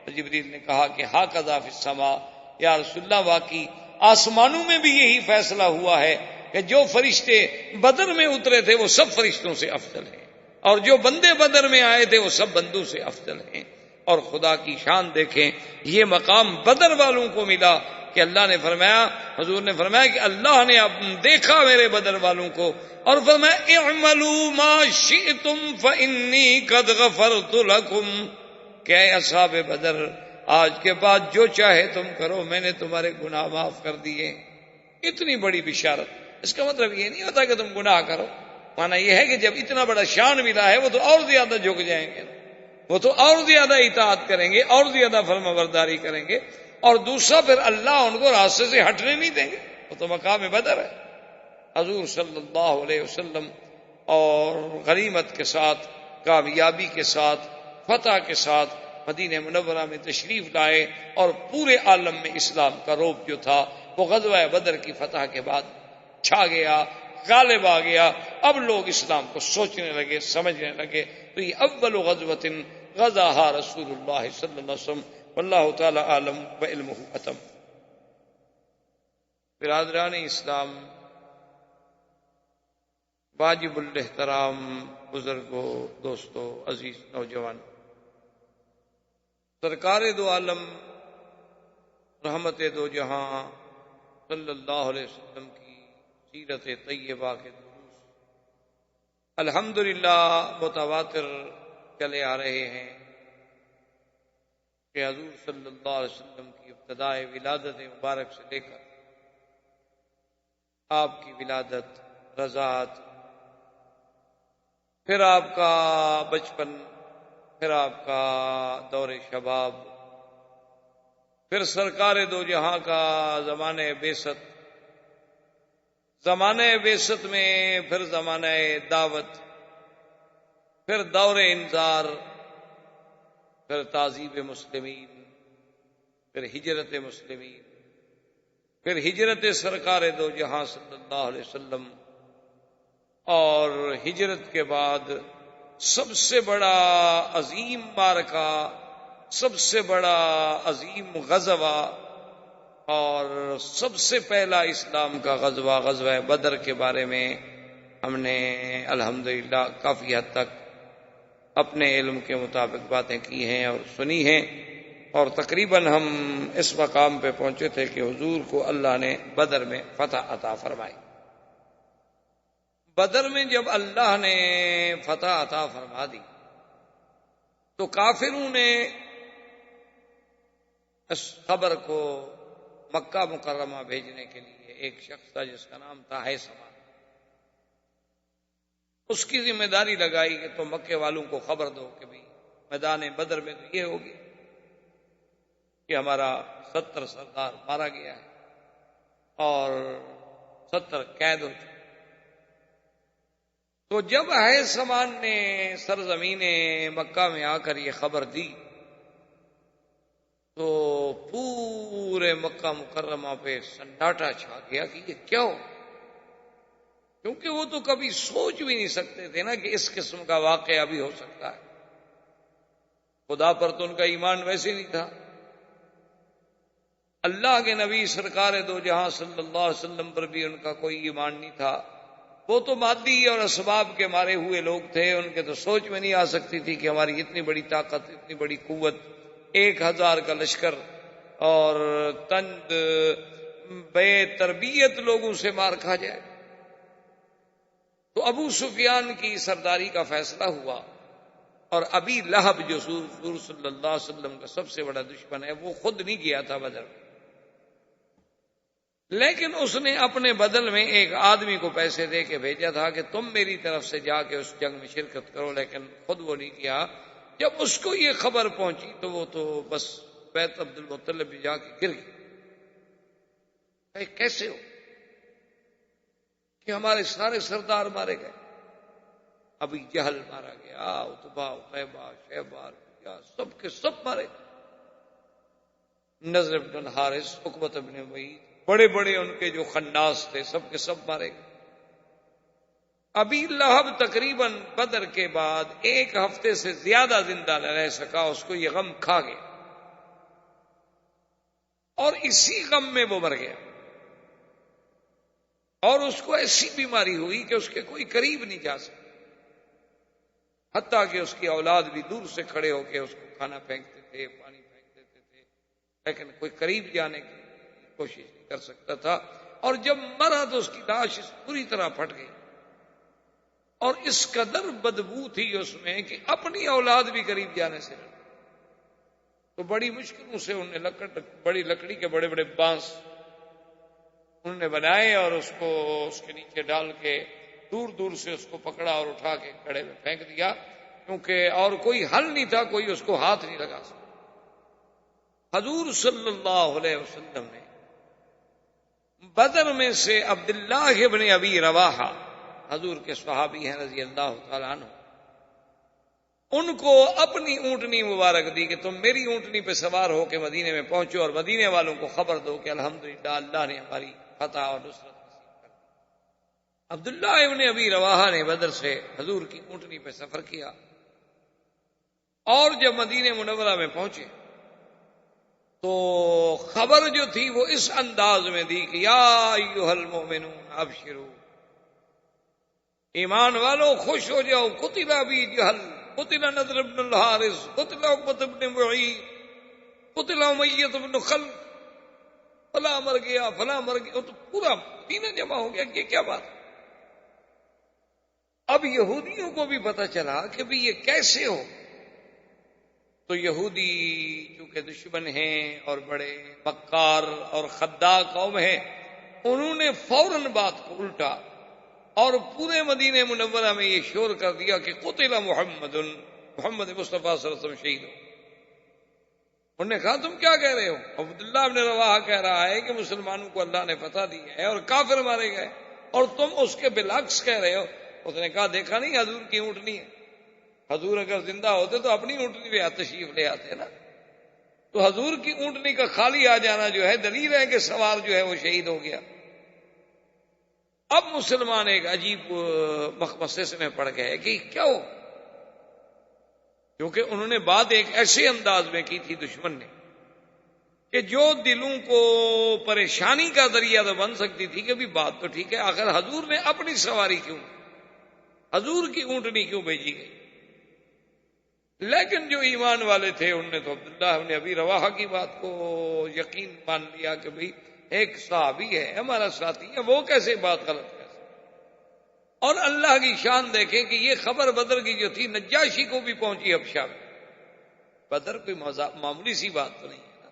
جبریل نے کہا کہ ھاکذا فی السماء، یا رسول اللہ واقعی آسمانوں میں بھی یہی فیصلہ ہوا ہے کہ جو فرشتے بدر میں اترے تھے وہ سب فرشتوں سے افضل ہیں، اور جو بندے بدر میں آئے تھے وہ سب بندوں سے افضل ہیں. اور خدا کی شان دیکھیں، یہ مقام بدر والوں کو ملا کہ اللہ نے فرمایا، حضور نے فرمایا کہ اللہ نے دیکھا میرے بدر والوں کو اور فرمایا اعملوا ما شئتم فانی قد غفرت لکم، کہ اے اصحاب بدر آج کے بعد جو چاہے تم کرو، میں نے تمہارے گناہ معاف کر دیے. اتنی بڑی بشارت. اس کا مطلب یہ نہیں ہوتا کہ تم گناہ کرو، مانا یہ ہے کہ جب اتنا بڑا شان ملا ہے وہ تو اور زیادہ جھک جائیں گے، وہ تو اور زیادہ اطاعت کریں گے، اور زیادہ فرما برداری کریں گے، اور دوسرا پھر اللہ ان کو راستے سے ہٹنے نہیں دیں گے. وہ تو مقام بدر ہے. حضور صلی اللہ علیہ وسلم اور غنیمت کے ساتھ، کامیابی کے ساتھ، فتح کے ساتھ مدینہ منورہ میں تشریف لائے، اور پورے عالم میں اسلام کا رعب جو تھا وہ غزوہ بدر کی فتح کے بعد چھا گیا، غالب آ گیا. اب لوگ اسلام کو سوچنے لگے، سمجھنے لگے. تو یہ اول غزوۃ غزاها رسول اللہ صلی اللہ علیہ وسلم واللہ تعالی عالم وعلمہ ختم. برادران اسلام، واجب الاحترام بزرگوں، دوستوں، عزیز نوجوان، سرکار دو عالم رحمت دو جہاں صلی اللہ علیہ وسلم کی سیرت طیبہ کے دروس الحمدللہ متواتر چلے آ رہے ہیں کہ حضور صلی اللہ علیہ وسلم کی ابتدائے ولادت مبارک سے لے کر آپ کی ولادت، رضاعت، پھر آپ کا بچپن، پھر آپ کا دور شباب، پھر سرکار دو جہاں کا زمانہ بعثت، زمانہ بعثت میں پھر زمانہ دعوت، پھر دور انذار، پھر تعذیب مسلمین، پھر ہجرت مسلمین، پھر ہجرت سرکار دو جہاں صلی اللہ علیہ وسلم، اور ہجرت کے بعد سب سے بڑا عظیم معرکہ، سب سے بڑا عظیم غزوہ، اور سب سے پہلا اسلام کا غزوہ، غزوہ بدر کے بارے میں ہم نے الحمدللہ کافی حد تک اپنے علم کے مطابق باتیں کی ہیں اور سنی ہیں، اور تقریباً ہم اس مقام پہ پہنچے تھے کہ حضور کو اللہ نے بدر میں فتح عطا فرمائی. بدر میں جب اللہ نے فتح عطا فرما دی تو کافروں نے اس خبر کو مکہ مکرمہ بھیجنے کے لیے، ایک شخص تھا جس کا نام تھا ہیثمہ، اس کی ذمہ داری لگائی کہ تم مکے والوں کو خبر دو کہ بھی میدان بدر میں تو یہ ہوگی. کہ ہمارا 70 سردار مارا گیا ہے اور 70 قید ہو چکے. تو جب ہے سامان نے سرزمین مکہ میں آ کر یہ خبر دی تو پورے مکہ مکرمہ پہ سناٹا چھا گیا کہ یہ کیا ہو، کیونکہ وہ تو کبھی سوچ بھی نہیں سکتے تھے نا کہ اس قسم کا واقعہ بھی ہو سکتا ہے. خدا پر تو ان کا ایمان ویسے نہیں تھا. اللہ کے نبی سرکار دو جہاں صلی اللہ علیہ وسلم پر بھی ان کا کوئی ایمان نہیں تھا. وہ تو مادی اور اسباب کے مارے ہوئے لوگ تھے، ان کے تو سوچ میں نہیں آ سکتی تھی کہ ہماری اتنی بڑی طاقت، اتنی بڑی قوت، 1000 کا لشکر اور تند بے تربیت لوگوں سے مار کھا جائے. تو ابو سفیان کی سرداری کا فیصلہ ہوا اور ابی لہب جو حضور صلی اللہ علیہ وسلم کا سب سے بڑا دشمن ہے وہ خود نہیں گیا تھا بدر میں، لیکن اس نے اپنے بدل میں ایک آدمی کو پیسے دے کے بھیجا تھا کہ تم میری طرف سے جا کے اس جنگ میں شرکت کرو، لیکن خود وہ نہیں کیا. جب اس کو یہ خبر پہنچی تو وہ تو بس بیت عبد المطلب بھی جا کے گر گئی. کیسے ہو کہ ہمارے سارے سردار مارے گئے، ابھی جہل مارا گیا، عتبہ عتیبہ شیبہ سب کے سب مارے گئے، نضر بن الحارث، عقبۃ بن ابی، بڑے بڑے ان کے جو خناس تھے سب کے سب مارے گئے. ابی لہب تقریباً بدر کے بعد 1 ہفتے سے زیادہ زندہ نہ رہ سکا، اس کو یہ غم کھا گیا اور اسی غم میں وہ مر گیا. اور اس کو ایسی بیماری ہوئی کہ اس کے کوئی قریب نہیں جا سکتا، حتیٰ کہ اس کی اولاد بھی دور سے کھڑے ہو کے اس کو کھانا پھینکتے تھے، پانی پھینک دیتے تھے، لیکن کوئی قریب جانے کی کوشش نہیں کر سکتا تھا. اور جب مرا تو اس کی لاش پوری طرح پھٹ گئی اور اس قدر بدبو تھی اس میں کہ اپنی اولاد بھی قریب جانے سے ڈری. تو بڑی مشکلوں سے انہوں نے بڑی لکڑی کے بڑے بڑے بانس انہوں نے بنائے اور اس کو اس کے نیچے ڈال کے دور دور سے اس کو پکڑا اور اٹھا کے کڑے میں پھینک دیا، کیونکہ اور کوئی حل نہیں تھا، کوئی اس کو ہاتھ نہیں لگا سکتا. حضور صلی اللہ علیہ وسلم نے بدر میں سے عبداللہ ابن ابی رواحہ، حضور کے صحابی ہیں رضی اللہ تعالیٰ عنہ، ان کو اپنی اونٹنی مبارک دی کہ تم میری اونٹنی پہ سوار ہو کے مدینے میں پہنچو اور مدینے والوں کو خبر دو کہ الحمدللہ اللہ نے ہماری فتح اور نصرت نصیب کر دی. عبداللہ ابن ابی رواحہ نے بدر سے حضور کی اونٹنی پہ سفر کیا اور جب مدینے منورہ میں پہنچے تو خبر جو تھی وہ اس انداز میں دی کہ یا ایھا المؤمنون ابشروا، ایمان والو خوش ہو جاؤ، قتل ابی جہل، قتل نضر بن الحارث، قتل عقبۃ بن معیط، قتل امیہ بن خلف، فلاں مر گیا فلاں مر گیا. تو پورا مدینہ جمع ہو گیا کہ یہ کیا بات. اب یہودیوں کو بھی پتہ چلا کہ بھی یہ کیسے ہو. تو یہودی چونکہ دشمن ہیں اور بڑے مکار اور خداع قوم ہیں، انہوں نے فوراً بات کو الٹا اور پورے مدینہ منورہ میں یہ شور کر دیا کہ قتل محمد، محمد مصطفیٰ صلی اللہ علیہ وسلم شہید ہو. انہوں نے کہا تم کیا کہہ رہے ہو؟ عبداللہ ابن رواحہ کہہ رہا ہے کہ مسلمانوں کو اللہ نے فتح دی ہے اور کافر مارے گئے اور تم اس کے بالعکس کہہ رہے ہو. اس نے کہا دیکھا نہیں حضور کی اونٹنی ہے، حضور اگر زندہ ہوتے تو اپنی اونٹنی پہ تشریف لے آتے نا. تو حضور کی اونٹنی کا خالی آ جانا جو ہے دلیل ہے کہ سوار جو ہے وہ شہید ہو گیا. اب مسلمان ایک عجیب مخمصے میں پڑ گئے کہ کیا ہو، کیونکہ انہوں نے بات ایک ایسے انداز میں کی تھی دشمن نے کہ جو دلوں کو پریشانی کا ذریعہ تو بن سکتی تھی کہ بھی بات تو ٹھیک ہے، آخر حضور نے اپنی سواری کیوں، حضور کی اونٹنی کیوں بھیجی گئی. لیکن جو ایمان والے تھے انہوں نے تو عبداللہ ابن ابی رواحہ کی بات کو یقین مان لیا کہ بھئی ایک صحابی ہے ہمارا ساتھی ہے، وہ کیسے بات غلط کر سکتا. اور اللہ کی شان دیکھیں کہ یہ خبر بدر کی جو تھی نجاشی کو بھی پہنچی حبشہ میں. بدر کوئی معمولی سی بات تو نہیں ہے نا.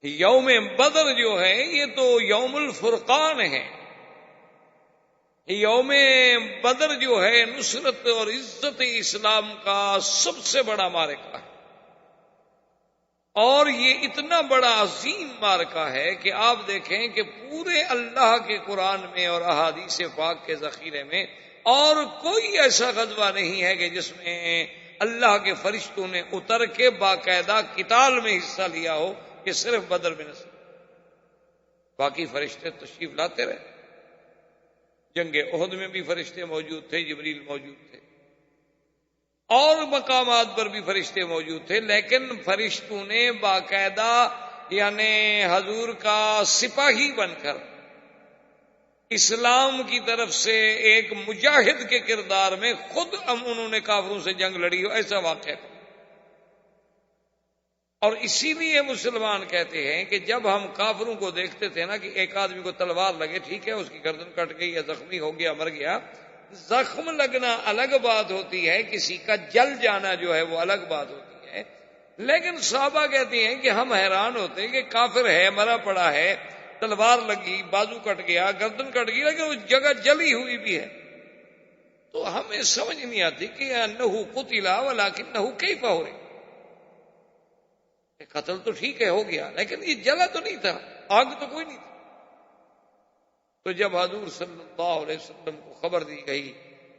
یوم بدر جو ہے یہ تو یوم الفرقان ہے. یوم بدر جو ہے نصرت اور عزت اسلام کا سب سے بڑا معرکہ ہے. اور یہ اتنا بڑا عظیم معرکہ ہے کہ آپ دیکھیں کہ پورے اللہ کے قرآن میں اور احادیث پاک کے ذخیرے میں اور کوئی ایسا غزوہ نہیں ہے کہ جس میں اللہ کے فرشتوں نے اتر کے باقاعدہ قتال میں حصہ لیا ہو، کہ صرف بدر میں نصیب، باقی فرشتے تشریف لاتے رہے۔ جنگ احد میں بھی فرشتے موجود تھے، جبریل موجود تھے، اور مقامات پر بھی فرشتے موجود تھے، لیکن فرشتوں نے باقاعدہ یعنی حضور کا سپاہی بن کر اسلام کی طرف سے ایک مجاہد کے کردار میں خود انہوں نے کافروں سے جنگ لڑی ہو، ایسا واقعہ۔ اور اسی لیے مسلمان کہتے ہیں کہ جب ہم کافروں کو دیکھتے تھے نا کہ ایک آدمی کو تلوار لگے، ٹھیک ہے اس کی گردن کٹ گئی یا زخمی ہو گیا، مر گیا، زخم لگنا الگ بات ہوتی ہے، کسی کا جل جانا جو ہے وہ الگ بات ہوتی ہے، لیکن صحابہ کہتے ہیں کہ ہم حیران ہوتے ہیں کہ کافر ہے، مرا پڑا ہے، تلوار لگی، بازو کٹ گیا، گردن کٹ گئی، لیکن اس جگہ جلی ہوئی بھی ہے، تو ہمیں سمجھ نہیں آتی کہ انہو قتل ولکنہ کیف ہو رہی، قتل تو ٹھیک ہے ہو گیا، لیکن یہ جلا تو نہیں تھا، آگ تو کوئی نہیں تھی۔ تو جب حضور صلی اللہ علیہ وسلم کو خبر دی گئی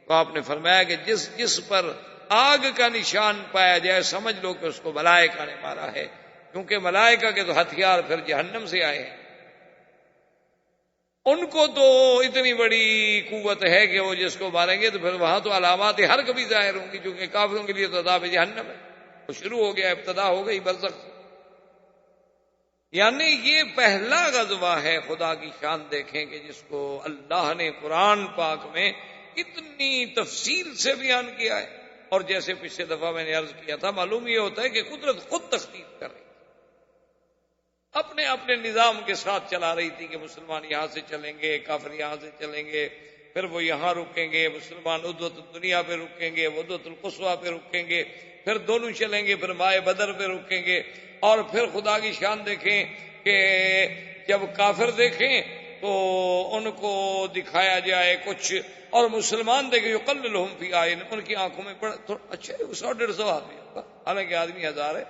تو آپ نے فرمایا کہ جس جس پر آگ کا نشان پایا جائے سمجھ لو کہ اس کو ملائکہ نے مارا ہے، کیونکہ ملائکہ کے تو ہتھیار پھر جہنم سے آئے ہیں، ان کو تو اتنی بڑی قوت ہے کہ وہ جس کو ماریں گے تو پھر وہاں تو علامات ہر کبھی ظاہر ہوں گی، کیونکہ کافروں کے لیے تو عذاب جہنم ہے، وہ شروع ہو گیا، ابتدا ہو گئی برزخ۔ یعنی یہ پہلا غزوہ ہے، خدا کی شان دیکھیں کہ جس کو اللہ نے قرآن پاک میں اتنی تفصیل سے بیان کیا ہے، اور جیسے پچھلے دفعہ میں نے عرض کیا تھا، معلوم یہ ہوتا ہے کہ قدرت خود تخطیط کر رہی تھی، اپنے اپنے نظام کے ساتھ چلا رہی تھی کہ مسلمان یہاں سے چلیں گے، کافر یہاں سے چلیں گے، پھر وہ یہاں رکیں گے، مسلمان عدوۃ الدنیا پہ رکیں گے، عدوۃ القصویٰ پہ رکیں گے، پھر دونوں چلیں گے، پھر مائے بدر پہ رکیں گے، اور پھر خدا کی شان دیکھیں کہ جب کافر دیکھیں تو ان کو دکھایا جائے کچھ، اور مسلمان دیکھیں یقللہم فی اعین، ان کی آنکھوں میں اچھا 100-150 آدمی ہوگا، حالانکہ آدمی 1000 ہے،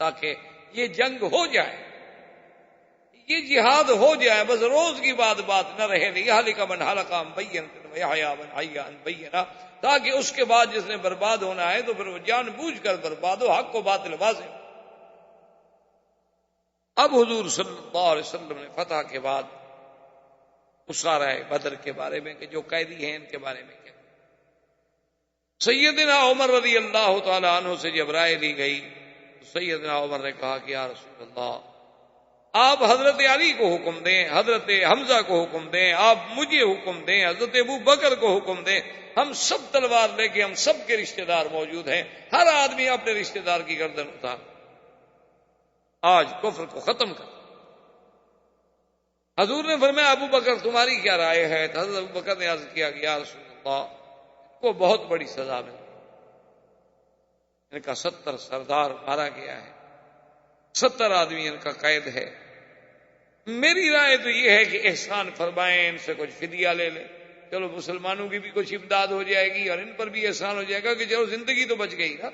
تاکہ یہ جنگ ہو جائے، یہ جہاد ہو جائے، بس روز کی بات نہ رہے، لیہلک من ہلک عن بینۃ ویحییٰ من حی عن بینۃ، تاکہ اس کے بعد جس نے برباد ہونا ہے تو پھر وہ جان بوجھ کر برباد ہو، حق کو باطل واضح ہو۔ اب حضور صلی اللہ علیہ وسلم نے فتح کے بعد اسارہ بدر کے بارے میں کہ جو قیدی ہیں ان کے بارے میں کیا، سیدنا عمر رضی اللہ تعالی عنہ سے جب رائے لی گئی تو سیدنا عمر نے کہا کہ یا رسول اللہ، آپ حضرت علی کو حکم دیں، حضرت حمزہ کو حکم دیں، آپ مجھے حکم دیں، حضرت ابو بکر کو حکم دیں، ہم سب تلوار لے کے، ہم سب کے رشتہ دار موجود ہیں، ہر آدمی اپنے رشتہ دار کی گردن اتار، آج کفر کو ختم کر۔ حضور نے فرمایا ابو بکر تمہاری کیا رائے ہے؟ تو حضرت ابو بکر نے عرض کیا کہ یا رسول اللہ، کو بہت بڑی سزا ملی، ان کا 70 سردار مارا گیا ہے، 70 آدمی ان کا قید ہے، میری رائے تو یہ ہے کہ احسان فرمائیں، ان سے کچھ فدیہ لے لیں، چلو مسلمانوں کی بھی کچھ امداد ہو جائے گی اور ان پر بھی احسان ہو جائے گا کہ چلو زندگی تو بچ گئی نا۔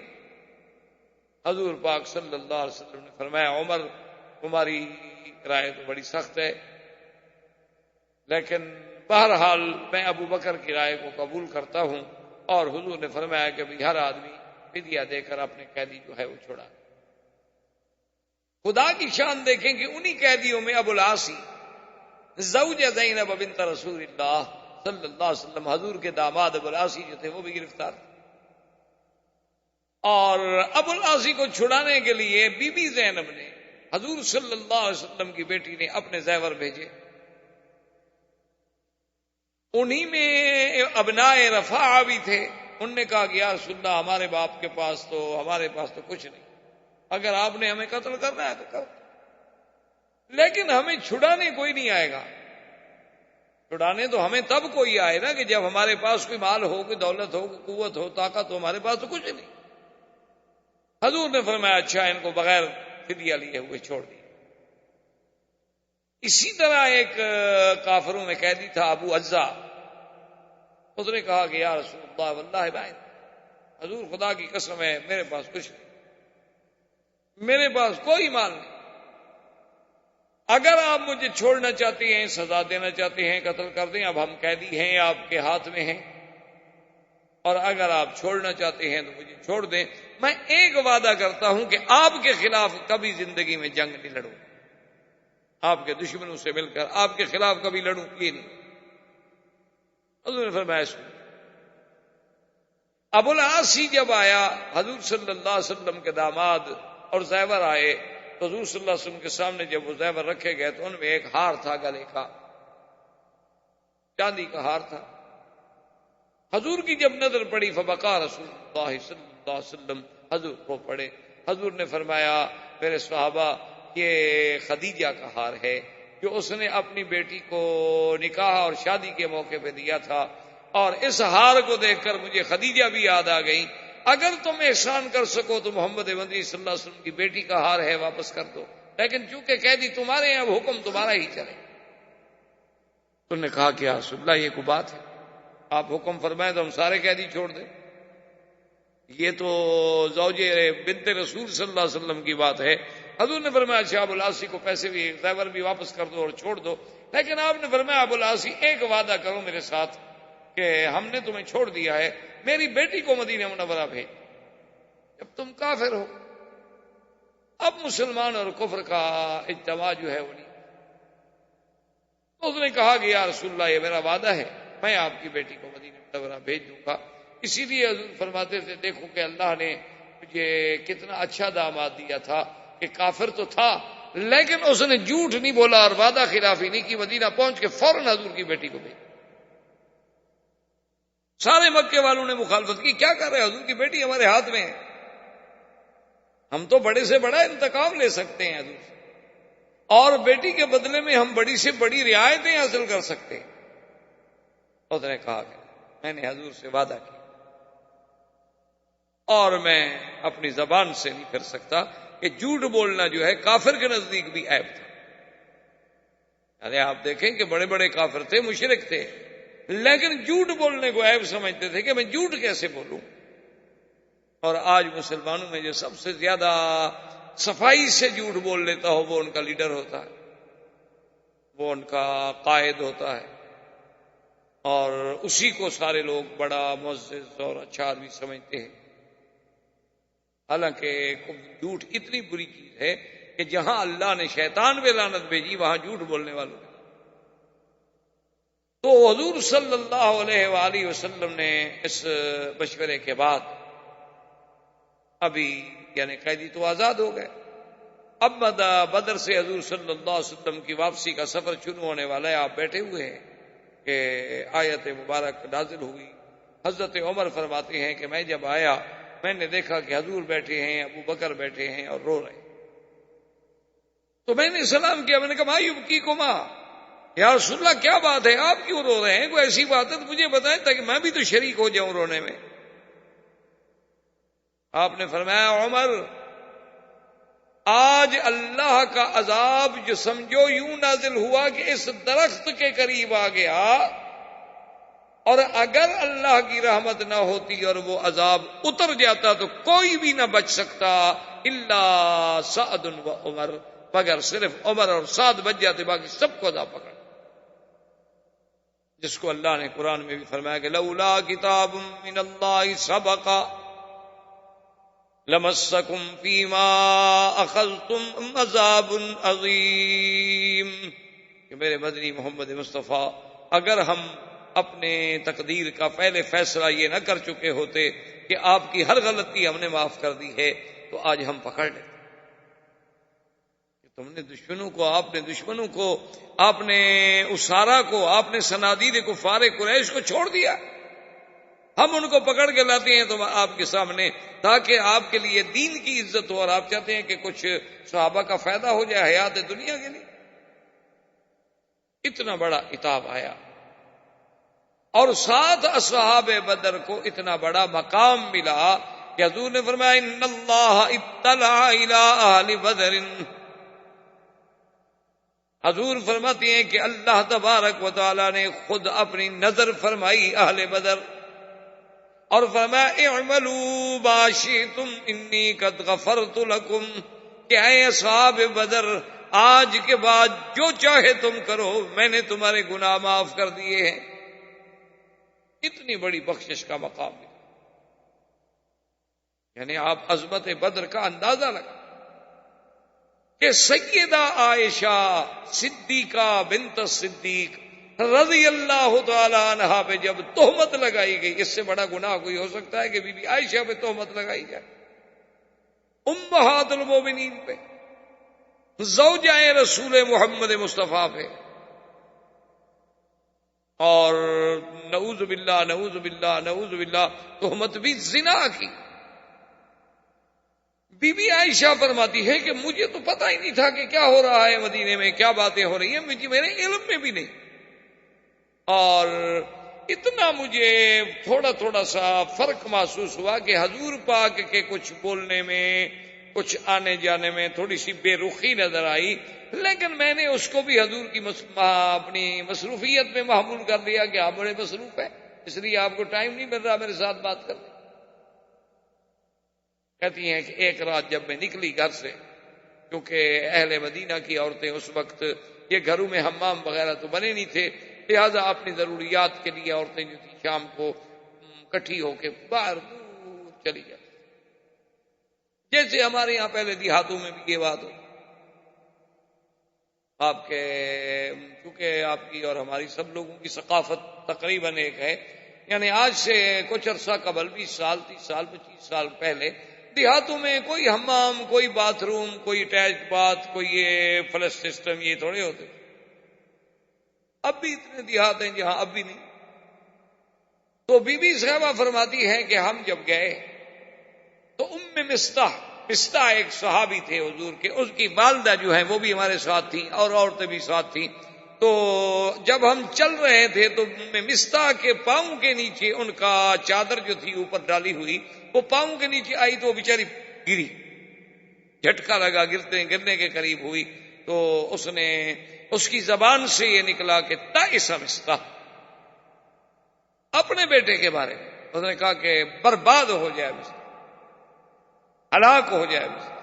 حضور پاک صلی اللہ علیہ وسلم نے فرمایا عمر تمہاری رائے تو بڑی سخت ہے، لیکن بہرحال میں ابو بکر کی رائے کو قبول کرتا ہوں، اور حضور نے فرمایا کہ بھی ہر آدمی فدیہ دے کر اپنے قیدی جو ہے وہ چھوڑا۔ خدا کی شان دیکھیں کہ انہی قیدیوں میں ابو العاص زوج زینب بنت رسول اللہ صلی اللہ علیہ وسلم، حضور کے داماد ابو العاص جو تھے وہ بھی گرفتار تھے، اور ابو العاص کو چھڑانے کے لیے بی بی زینب نے، حضور صلی اللہ علیہ وسلم کی بیٹی نے اپنے زیور بھیجے، انہی میں ابنائے رفاعہ بھی تھے، انہوں نے کہا کہ یا رسول اللہ ہمارے باپ کے پاس تو ہمارے پاس تو کچھ نہیں، اگر آپ نے ہمیں قتل کرنا ہے تو کرو، لیکن ہمیں چھڑانے کوئی نہیں آئے گا، چھڑانے تو ہمیں تب کوئی آئے نا کہ جب ہمارے پاس کوئی مال ہو، کوئی دولت ہو، کوئی قوت ہو، طاقت ہو، ہمارے پاس تو کچھ نہیں۔ حضور نے فرمایا اچھا ان کو بغیر فدیہ لیے ہوئے چھوڑ دیا۔ اسی طرح ایک کافروں میں قیدی تھا ابو عزا، اس نے کہا کہ یا رسول اللہ واللہ بائن، حضور خدا کی قسم ہے میرے پاس کچھ نہیں، میرے پاس کوئی مال نہیں، اگر آپ مجھے چھوڑنا چاہتے ہیں، سزا دینا چاہتے ہیں، قتل کر دیں، اب ہم قیدی ہیں، آپ کے ہاتھ میں ہیں، اور اگر آپ چھوڑنا چاہتے ہیں تو مجھے چھوڑ دیں، میں ایک وعدہ کرتا ہوں کہ آپ کے خلاف کبھی زندگی میں جنگ نہیں لڑوں، آپ کے دشمنوں سے مل کر آپ کے خلاف کبھی لڑوں یہ نہیں۔ حضور نے فرمایا سن۔ ابو العاص جب آیا، حضور صلی اللہ علیہ وسلم کے داماد اور زیور آئے تو حضور صلی اللہ علیہ وسلم کے سامنے جب وہ زیور رکھے گئے تو ان میں ایک ہار تھا، گلے کا چاندی کا ہار تھا۔ حضور کی جب نظر پڑی فبقا رسول اللہ صلی اللہ علیہ وسلم، حضور کو پڑے۔ حضور نے فرمایا میرے صحابہ یہ خدیجہ کا ہار ہے جو اس نے اپنی بیٹی کو نکاح اور شادی کے موقع پہ دیا تھا، اور اس ہار کو دیکھ کر مجھے خدیجہ بھی یاد آ گئی، اگر تم احسان کر سکو تو محمد مدنی صلی اللہ علیہ وسلم کی بیٹی کا ہار ہے واپس کر دو، لیکن چونکہ قیدی تمہارے ہیں اب حکم تمہارا ہی چلے۔ انہوں نے کہا کہ یا رسول اللہ یہ کوئی بات ہے، آپ حکم فرمائیں تو ہم سارے قیدی چھوڑ دیں؟ یہ تو زوج بنت رسول صلی اللہ علیہ وسلم کی بات ہے۔ حضور نے فرمایا اچھا ابو العاصی کو پیسے بھی زیور بھی واپس کر دو اور چھوڑ دو، لیکن آپ نے فرمایا ابو العاصی ایک وعدہ کرو میرے ساتھ کہ ہم نے تمہیں چھوڑ دیا ہے، میری بیٹی کو مدینہ منورہ بھیج، جب تم کافر ہو اب مسلمان اور کفر کا اجتماع جو ہے وہ نہیں۔ تو اس نے کہا کہ یا رسول اللہ یہ میرا وعدہ ہے، میں آپ کی بیٹی کو مدینہ منورہ بھیج دوں گا۔ اسی لیے حضور فرماتے تھے دیکھو کہ اللہ نے مجھے کتنا اچھا داماد دیا تھا کہ کافر تو تھا لیکن اس نے جھوٹ نہیں بولا اور وعدہ خلافی نہیں کی، مدینہ پہنچ کے فوراً حضور کی بیٹی کو بھیج۔ سارے مکے والوں نے مخالفت کی، کیا کر رہے حضور کی بیٹی ہمارے ہاتھ میں ہے، ہم تو بڑے سے بڑا انتقام لے سکتے ہیں حضور سے، اور بیٹی کے بدلے میں ہم بڑی سے بڑی رعایتیں حاصل کر سکتے ہیں۔ اس نے کہا کہ میں نے حضور سے وعدہ کیا اور میں اپنی زبان سے نہیں کر سکتا کہ جھوٹ بولنا جو ہے کافر کے نزدیک بھی عیب تھا۔ ارے آپ دیکھیں کہ بڑے بڑے کافر تھے، مشرک تھے، لیکن جھوٹ بولنے کو عیب سمجھتے تھے کہ میں جھوٹ کیسے بولوں۔ اور آج مسلمانوں میں جو سب سے زیادہ صفائی سے جھوٹ بول لیتا ہو وہ ان کا لیڈر ہوتا ہے، وہ ان کا قائد ہوتا ہے، اور اسی کو سارے لوگ بڑا معزز اور اچھا آدمی سمجھتے ہیں۔ حالانکہ جھوٹ اتنی بری چیز ہے کہ جہاں اللہ نے شیطان پہ لعنت بھیجی وہاں جھوٹ بولنے والوں نے۔ تو حضور صلی اللہ علیہ وآلہ وسلم نے اس مشورے کے بعد ابھی یعنی قیدی تو آزاد ہو گئے، اب بدر سے حضور صلی اللہ علیہ وسلم کی واپسی کا سفر شروع ہونے والا ہے، آپ بیٹھے ہوئے ہیں کہ آیت مبارک نازل ہوئی۔ حضرت عمر فرماتے ہیں کہ میں جب آیا میں نے دیکھا کہ حضور بیٹھے ہیں، ابو بکر بیٹھے ہیں اور رو رہے ہیں، تو میں نے سلام کیا، میں نے کہا ما یبکیکما، یا رسول اللہ کیا بات ہے، آپ کیوں رو رہے ہیں، کوئی ایسی بات ہے تو مجھے بتائیں تاکہ میں بھی تو شریک ہو جاؤں رونے میں۔ آپ نے فرمایا عمر آج اللہ کا عذاب جو سمجھو یوں نازل ہوا کہ اس درخت کے قریب آ گیا، اور اگر اللہ کی رحمت نہ ہوتی اور وہ عذاب اتر جاتا تو کوئی بھی نہ بچ سکتا الا سعد و عمر، مگر صرف عمر اور سعد بچ جاتے، باقی سب کو عذاب پکڑ، جس کو اللہ نے قرآن میں بھی فرمایا کہ لولا کتاب من اللہ سبق لمسکم فیما اخذتم عذاب عظیم، کہ میرے مدنی محمد مصطفیٰ اگر ہم اپنے تقدیر کا پہلے فیصلہ یہ نہ کر چکے ہوتے کہ آپ کی ہر غلطی ہم نے معاف کر دی ہے تو آج ہم پکڑ لیتے کہ تم نے دشمنوں کو آپ نے اسارا کو، آپ نے صنادید کفار قریش کو چھوڑ دیا، ہم ان کو پکڑ کے لاتے ہیں تو آپ کے سامنے تاکہ آپ کے لیے دین کی عزت ہو، اور آپ چاہتے ہیں کہ کچھ صحابہ کا فائدہ ہو جائے حیات دنیا کے لیے۔ اتنا بڑا عتاب آیا، اور ساتھ اصحاب بدر کو اتنا بڑا مقام ملا کہ حضور نے فرمایا ان اللہ اطلع الی اہل بدر، حضور فرماتے ہیں کہ اللہ تبارک و تعالی نے خود اپنی نظر فرمائی اہل بدر اور فرمایا اعملوا ما شئتم انی قد غفرت لکم، کہ اے اصحاب بدر، آج کے بعد جو چاہے تم کرو، میں نے تمہارے گناہ معاف کر دیے ہیں۔ اتنی بڑی بخشش کا مقام ہے، یعنی آپ عظمت بدر کا اندازہ لگا کہ سیدہ عائشہ صدیقہ بنت صدیق رضی اللہ تعالی عنہا پہ جب تہمت لگائی گئی، اس سے بڑا گناہ کوئی ہو سکتا ہے کہ بی بی عائشہ پہ تہمت لگائی جائے؟ امہات المومنین پہ، زوجہ رسول محمد مصطفیٰ پہ، اور نعوذ باللہ نعوذ باللہ نعوذ باللہ تہمت بھی زنا کی۔ بی بی عائشہ فرماتی ہے کہ مجھے تو پتہ ہی نہیں تھا کہ کیا ہو رہا ہے مدینے میں، کیا باتیں ہو رہی ہیں، میرے علم میں بھی نہیں، اور اتنا مجھے تھوڑا تھوڑا سا فرق محسوس ہوا کہ حضور پاک کے کچھ بولنے میں، کچھ آنے جانے میں تھوڑی سی بے رخی نظر آئی، لیکن میں نے اس کو بھی حضور کی اپنی مصروفیت میں محمول کر لیا کہ آپ بڑے مصروف ہیں، اس لیے آپ کو ٹائم نہیں مل رہا میرے ساتھ بات کرنے۔ کہتی ہیں کہ ایک رات جب میں نکلی گھر سے، کیونکہ اہل مدینہ کی عورتیں اس وقت یہ گھروں میں حمام وغیرہ تو بنے نہیں تھے، لہذا اپنی ضروریات کے لیے عورتیں جو تھی شام کو اکٹھی ہو کے باہر دور چلی جاتی، جیسے ہمارے یہاں پہلے دیہاتوں میں بھی یہ بات ہو۔ آپ کے چونکہ آپ کی اور ہماری سب لوگوں کی ثقافت تقریباً ایک ہے، یعنی آج سے کچھ عرصہ قبل 20 سال 30 سال 25 سال پہلے دیہاتوں میں کوئی حمام، کوئی باتھ روم، کوئی اٹیچڈ باتھ، کوئی یہ فلش سسٹم، یہ تھوڑے ہوتے۔ اب بھی اتنے دیہات ہیں جہاں اب بھی نہیں۔ تو بی بی صاحبہ فرماتی ہیں کہ ہم جب گئے تو مستح ایک صحابی تھے حضور کے، اس کی والدہ جو ہے وہ بھی ہمارے ساتھ تھیں اور عورتیں بھی ساتھ تھیں۔ تو جب ہم چل رہے تھے تو مستح کے پاؤں کے نیچے ان کا چادر جو تھی اوپر ڈالی ہوئی، وہ پاؤں کے نیچے آئی تو وہ بیچاری گری، جھٹکا لگا، گرنے کے قریب ہوئی۔ تو اس کی زبان سے یہ نکلا کہ تائس مستح، اپنے بیٹے کے بارے میں اس نے کہا کہ برباد ہو جائے مستح، ہلاک ہو جائے مستح۔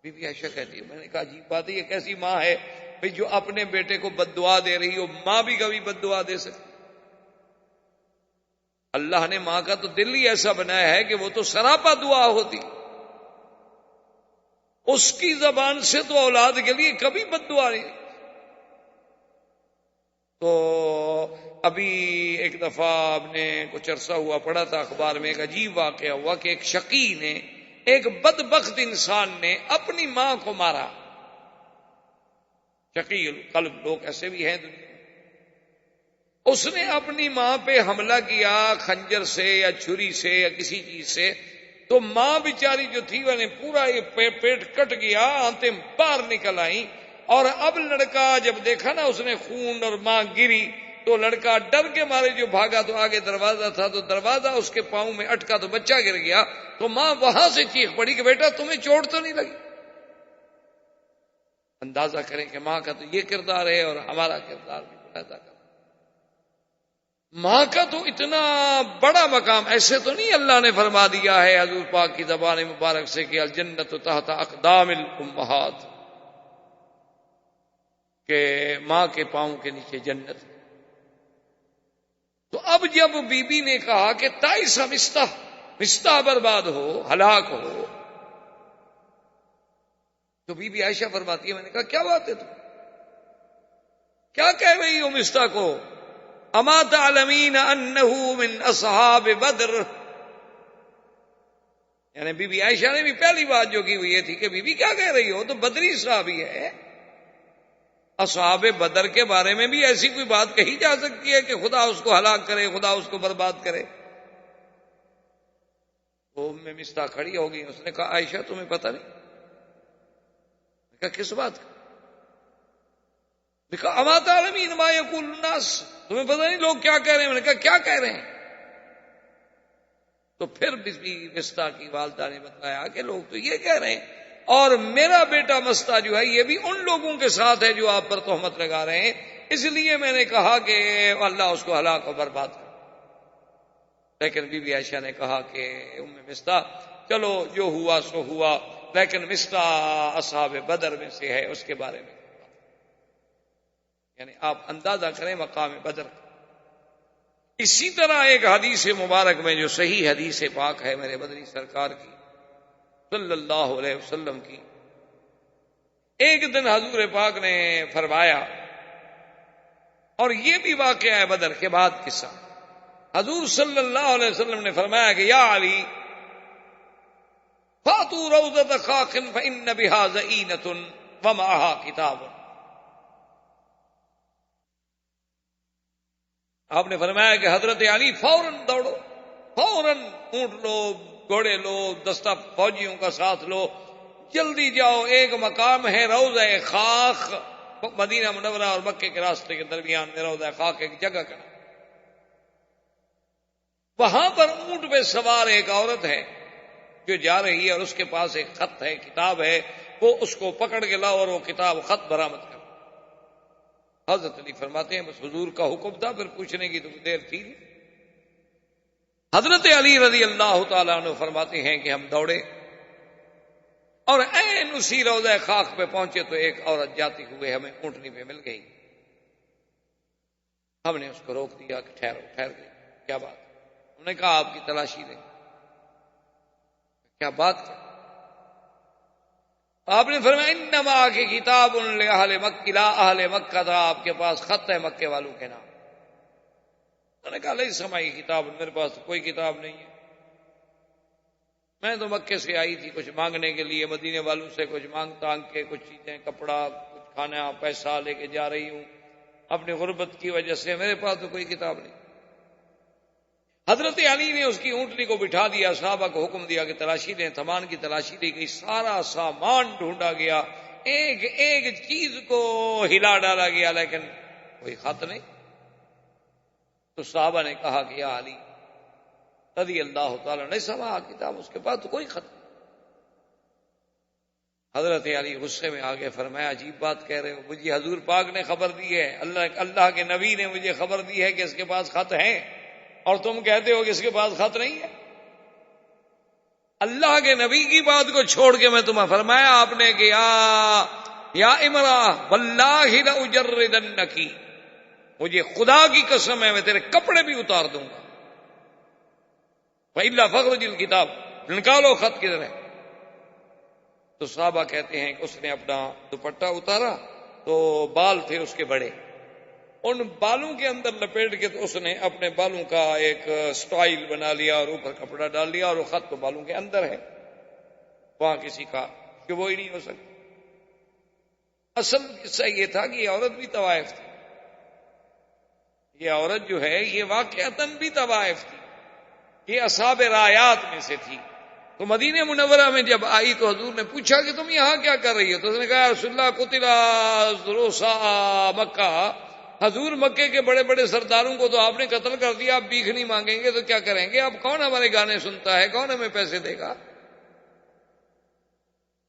بی بی عائشہ کہتی ہے، میں نے کہا عجیب بات ہے، یہ کیسی ماں ہے بھئی جو اپنے بیٹے کو بد دعا دے رہی ہو؟ ماں بھی کبھی بد دعا دے سکتی؟ اللہ نے ماں کا تو دل ہی ایسا بنایا ہے کہ وہ تو سراپا دعا ہوتی، اس کی زبان سے تو اولاد کے لیے کبھی بد دعا نہیں۔ تو ابھی ایک دفعہ آپ نے کچھ عرصہ ہوا پڑھا تھا اخبار میں، ایک عجیب واقعہ ہوا کہ ایک شقی نے، ایک بدبخت انسان نے اپنی ماں کو مارا۔ شقی القلب لوگ ایسے بھی ہیں دنیا میں۔ اس نے اپنی ماں پہ حملہ کیا خنجر سے یا چھری سے یا کسی چیز سے، تو ماں بیچاری جو تھی وہ نے پورا یہ پیٹ کٹ گیا، آنتیں باہر نکل آئیں، اور اب لڑکا جب دیکھا نا اس نے خون اور ماں گری، تو لڑکا ڈر کے مارے جو بھاگا، تو آگے دروازہ تھا تو دروازہ اس کے پاؤں میں اٹکا تو بچہ گر گیا۔ تو ماں وہاں سے چیخ پڑی کہ بیٹا تمہیں چوٹ تو نہیں لگی؟ اندازہ کریں کہ ماں کا تو یہ کردار ہے اور ہمارا کردار بھی پیدا کرتا۔ ماں کا تو اتنا بڑا مقام، ایسے تو نہیں اللہ نے فرما دیا ہے حضور پاک کی زبان مبارک سے کہ الجنت تحت اقدام الامہات، کہ ماں کے پاؤں کے نیچے جنت۔ تو اب جب بی بی نے کہا کہ تائس مستح برباد ہو، ہلاک ہو، تو بی بی عائشہ فرماتی ہے، میں نے کہا کیا بات ہے، تم کیا کہہ رہی ہو مستح کو؟ اما تعلمین انہ من اصحاب بدر، یعنی بی بی عائشہ نے بھی پہلی بات جو کی وہ یہ تھی کہ بی بی کیا کہہ رہی ہو، تو بدری صحابی ہے، اصحاب بدر کے بارے میں بھی ایسی کوئی بات کہی جا سکتی ہے کہ خدا اس کو ہلاک کرے، خدا اس کو برباد کرے؟ وہ میں مستح کھڑی ہو گئی، اس نے کہا عائشہ تمہیں پتہ نہیں؟ میں کہا کس بات کا؟ کہا اما تعلمین ما یقول الناس، تمہیں پتہ نہیں لوگ کیا کہہ رہے ہیں؟ میں نے کہا کیا کہہ رہے ہیں؟ تو پھر بھی مستح کی والدہ نے بتایا کہ لوگ تو یہ کہہ رہے ہیں، اور میرا بیٹا مستح جو ہے یہ بھی ان لوگوں کے ساتھ ہے جو آپ پر تہمت لگا رہے ہیں، اس لیے میں نے کہا کہ اللہ اس کو ہلاک و برباد کرے۔ لیکن بی بی عائشہ نے کہا کہ ام مستح چلو جو ہوا سو ہوا، لیکن مثل اصحاب بدر میں سے ہے، اس کے بارے میں یعنی آپ اندازہ کریں مقام بدر کا۔ اسی طرح ایک حدیث مبارک میں جو صحیح حدیث پاک ہے میرے مدنی سرکار کی صلی اللہ علیہ وسلم کی، ایک دن حضور پاک نے فرمایا، اور یہ بھی واقعہ ہے بدر کے بعد قصہ، حضور صلی اللہ علیہ وسلم نے فرمایا کہ یا علی فاتوا روضۃ خاخ فإن بها زئینۃ ومعها کتاب۔ آپ نے فرمایا کہ حضرت علی فوراً دوڑو، فوراً اونٹ لو، گھوڑے لو، دستہ فوجیوں کا ساتھ لو، جلدی جاؤ، ایک مقام ہے روضہ خاخ، مدینہ منورہ اور مکے کے راستے کے درمیان میں روضہ خاخ ایک جگہ کا، وہاں پر اونٹ پہ سوار ایک عورت ہے جو جا رہی ہے اور اس کے پاس ایک خط ہے، کتاب ہے، وہ اس کو پکڑ کے لاؤ اور وہ کتاب خط برآمد کرو۔ حضرت علی فرماتے ہیں بس حضور کا حکم تھا، پھر پوچھنے کی تو دیر تھی نہیں۔ حضرت علی رضی اللہ تعالیٰ عنہ فرماتے ہیں کہ ہم دوڑے اور عین اسی روضہ خاک پہ پہنچے تو ایک عورت جاتی ہوئے ہمیں اونٹنی پہ مل گئی۔ ہم نے اس کو روک دیا کہ ٹھہرو، ٹھہر گئی، کیا بات؟ ہم نے کہا آپ کی تلاشی لیں۔ کیا بات کیا؟ آپ نے فرمایا انما کی کتاب لأہل مکہ لا اہل مکہ تھا، آپ کے پاس خط ہے مکے والوں کے نام۔ میں نے کہا لیس معی کتاب، میرے پاس کوئی کتاب نہیں ہے، میں تو مکے سے آئی تھی کچھ مانگنے کے لیے، مدینے والوں سے کچھ مانگ تانگ کے کچھ چیزیں، کپڑا، کچھ کھانا، پیسہ لے کے جا رہی ہوں اپنی غربت کی وجہ سے، میرے پاس تو کوئی کتاب نہیں۔ حضرت علی نے اس کی اونٹنی کو بٹھا دیا، صحابہ کو حکم دیا کہ تلاشی لیں، سامان کی تلاشی لی گئی، سارا سامان ڈھونڈا گیا، ایک ایک چیز کو ہلا ڈالا گیا، لیکن کوئی خط نہیں۔ تو صحابہ نے کہا کہ یا علی رضی اللہ تعالیٰ نے سما کتاب، اس کے پاس تو کوئی خط نہیں۔ حضرت علی غصے میں آگے فرمایا عجیب بات کہہ رہے ہو، مجھے حضور پاک نے خبر دی ہے، اللہ کے نبی نے مجھے خبر دی ہے کہ اس کے پاس خط ہیں، اور تم کہتے ہو کہ اس کے پاس خط نہیں ہے۔ اللہ کے نبی کی بات کو چھوڑ کے میں تمہیں فرمایا آپ نے کہ یا امرا واللہ لأجردنکی، مجھے خدا کی قسم ہے میں تیرے کپڑے بھی اتار دوں گا، وَإِلَّا فَخْرُجِ الْكِتاب، نکالو خط کدھر ہے۔ تو صحابہ کہتے ہیں کہ اس نے اپنا دوپٹہ اتارا تو بال تھے اس کے بڑے، ان بالوں کے اندر لپیٹ کے تو اس نے اپنے بالوں کا ایک سٹائل بنا لیا اور اوپر کپڑا ڈال لیا، اور وہ خط تو بالوں کے اندر ہے، وہاں کسی کا کہ وہ ہی نہیں ہو سکتا۔ اصل قصہ یہ تھا کہ یہ عورت بھی طوائف تھی، یہ عورت جو ہے یہ واقعتاً بھی طوائف تھی، یہ اصحاب رایات میں سے تھی۔ تو مدینہ منورہ میں جب آئی تو حضور نے پوچھا کہ تم یہاں کیا کر رہی ہو؟ تو اس نے کہا یا رسول اللہ قتل رؤساء مکہ، حضور مکے کے بڑے بڑے سرداروں کو تو آپ نے قتل کر دیا، آپ بھیک نہیں مانگیں گے تو کیا کریں گے؟ اب کون ہمارے گانے سنتا ہے، کون ہمیں پیسے دے گا؟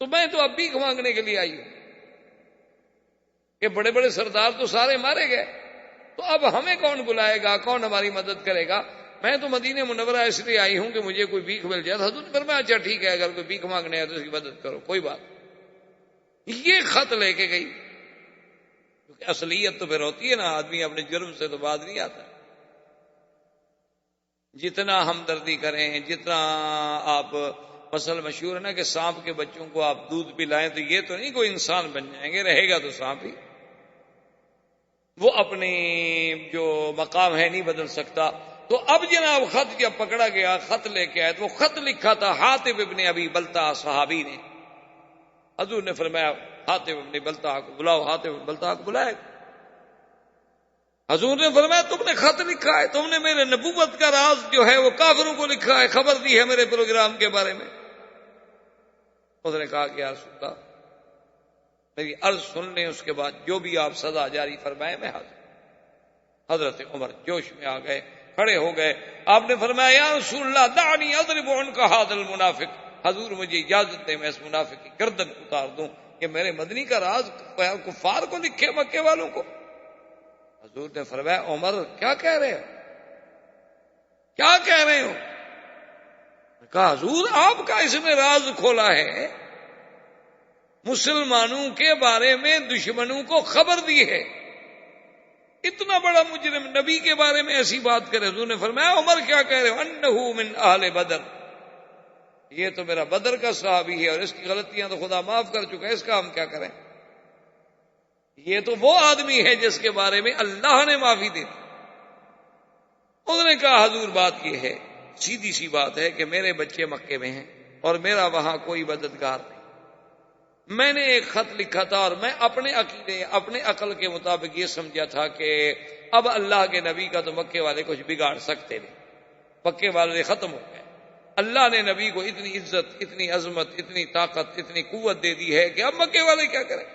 تو میں تو اب بھیک مانگنے کے لیے آئی ہوں کہ بڑے بڑے سردار تو سارے مارے گئے، تو اب ہمیں کون بلائے گا، کون ہماری مدد کرے گا؟ میں تو مدینہ منورہ اس لیے آئی ہوں کہ مجھے کوئی بھیک مل جائے۔ حضور نے فرمایا اچھا ٹھیک ہے، اگر کوئی بھیک مانگنے ہے تو اس کی مدد کرو، کوئی بات۔ یہ خط لے کے گئی، کیونکہ اصلیت تو پھر ہوتی ہے نا، آدمی اپنے جرم سے تو باز نہیں آتا۔ جتنا ہمدردی کریں، جتنا آپ، مسئلہ مشہور ہے نا کہ سانپ کے بچوں کو آپ دودھ پلائیں تو یہ تو نہیں کوئی انسان بن جائیں گے، رہے گا تو سانپ ہی، وہ اپنی جو مقام ہے نہیں بدل سکتا۔ تو اب جناب خط جب پکڑا گیا، خط لے کے آئے تو وہ خط لکھا تھا حاطب ابن ابی بلتع صحابی نے۔ حضور نے فرمایا حاطب ابن بلتع کو بلاؤ، حاطب ابن بلتع کو بلائے۔ حضور نے فرمایا تم نے خط لکھا ہے، تم نے میرے نبوت کا راز جو ہے وہ کافروں کو لکھا ہے، خبر دی ہے میرے پروگرام کے بارے میں۔ اس نے کہا کہ یا رسول اللہ میری عرض سن لیں، اس کے بعد جو بھی آپ سزا جاری فرمائے میں حاضر۔ حضرت عمر جوش میں آ گئے، کھڑے ہو گئے، آپ نے فرمایا یا رسول اللہ دعنی اضرب عنق ھذا المنافق، حضور مجھے اجازت دیں میں اس منافق کی گردن اتار دوں کہ میرے مدنی کا راز کفار کو لکھے، مکے والوں کو۔ حضور نے فرمایا عمر کیا کہہ رہے ہو، کیا کہہ رہے ہو؟ کہا حضور آپ کا اس میں راز کھولا ہے مسلمانوں کے بارے میں دشمنوں کو خبر دی ہے. اتنا بڑا مجرم نبی کے بارے میں ایسی بات کرے. حضور نے فرمایا عمر کیا کہہ رہے ہو؟ انہو من اہل بدر، یہ تو میرا بدر کا صحابی ہے اور اس کی غلطیاں تو خدا معاف کر چکا ہے، اس کا ہم کیا کریں؟ یہ تو وہ آدمی ہے جس کے بارے میں اللہ نے معافی دے دی. انہوں نے کہا حضور بات یہ ہے، سیدھی سی بات ہے کہ میرے بچے مکے میں ہیں اور میرا وہاں کوئی مددگار نہیں. میں نے ایک خط لکھا تھا اور میں اپنے عقیدے اپنے عقل کے مطابق یہ سمجھا تھا کہ اب اللہ کے نبی کا تو مکے والے کچھ بگاڑ سکتے نہیں، مکے والے ختم ہو گئے. اللہ نے نبی کو اتنی عزت، اتنی عظمت، اتنی طاقت، اتنی قوت دے دی ہے کہ اب مکے والے کیا کریں؟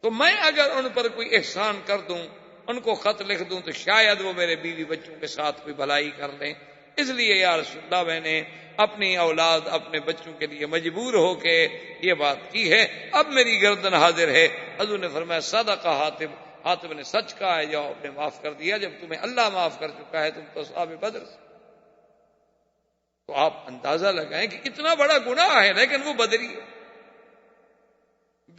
تو میں اگر ان پر کوئی احسان کر دوں، ان کو خط لکھ دوں، تو شاید وہ میرے بیوی بچوں کے ساتھ کوئی بھلائی کر لیں. اس لیے یا رسول اللہ میں نے اپنی اولاد اپنے بچوں کے لیے مجبور ہو کے یہ بات کی ہے. اب میری گردن حاضر ہے. حضور نے فرمایا صدق حاتب، حاتب نے سچ کہا ہے، جاؤ نے معاف کر دیا. جب تمہیں اللہ معاف کر چکا ہے تم تو اصحاب بدر سے. تو آپ اندازہ لگائیں کہ کتنا بڑا گناہ ہے، لیکن وہ بدری ہے.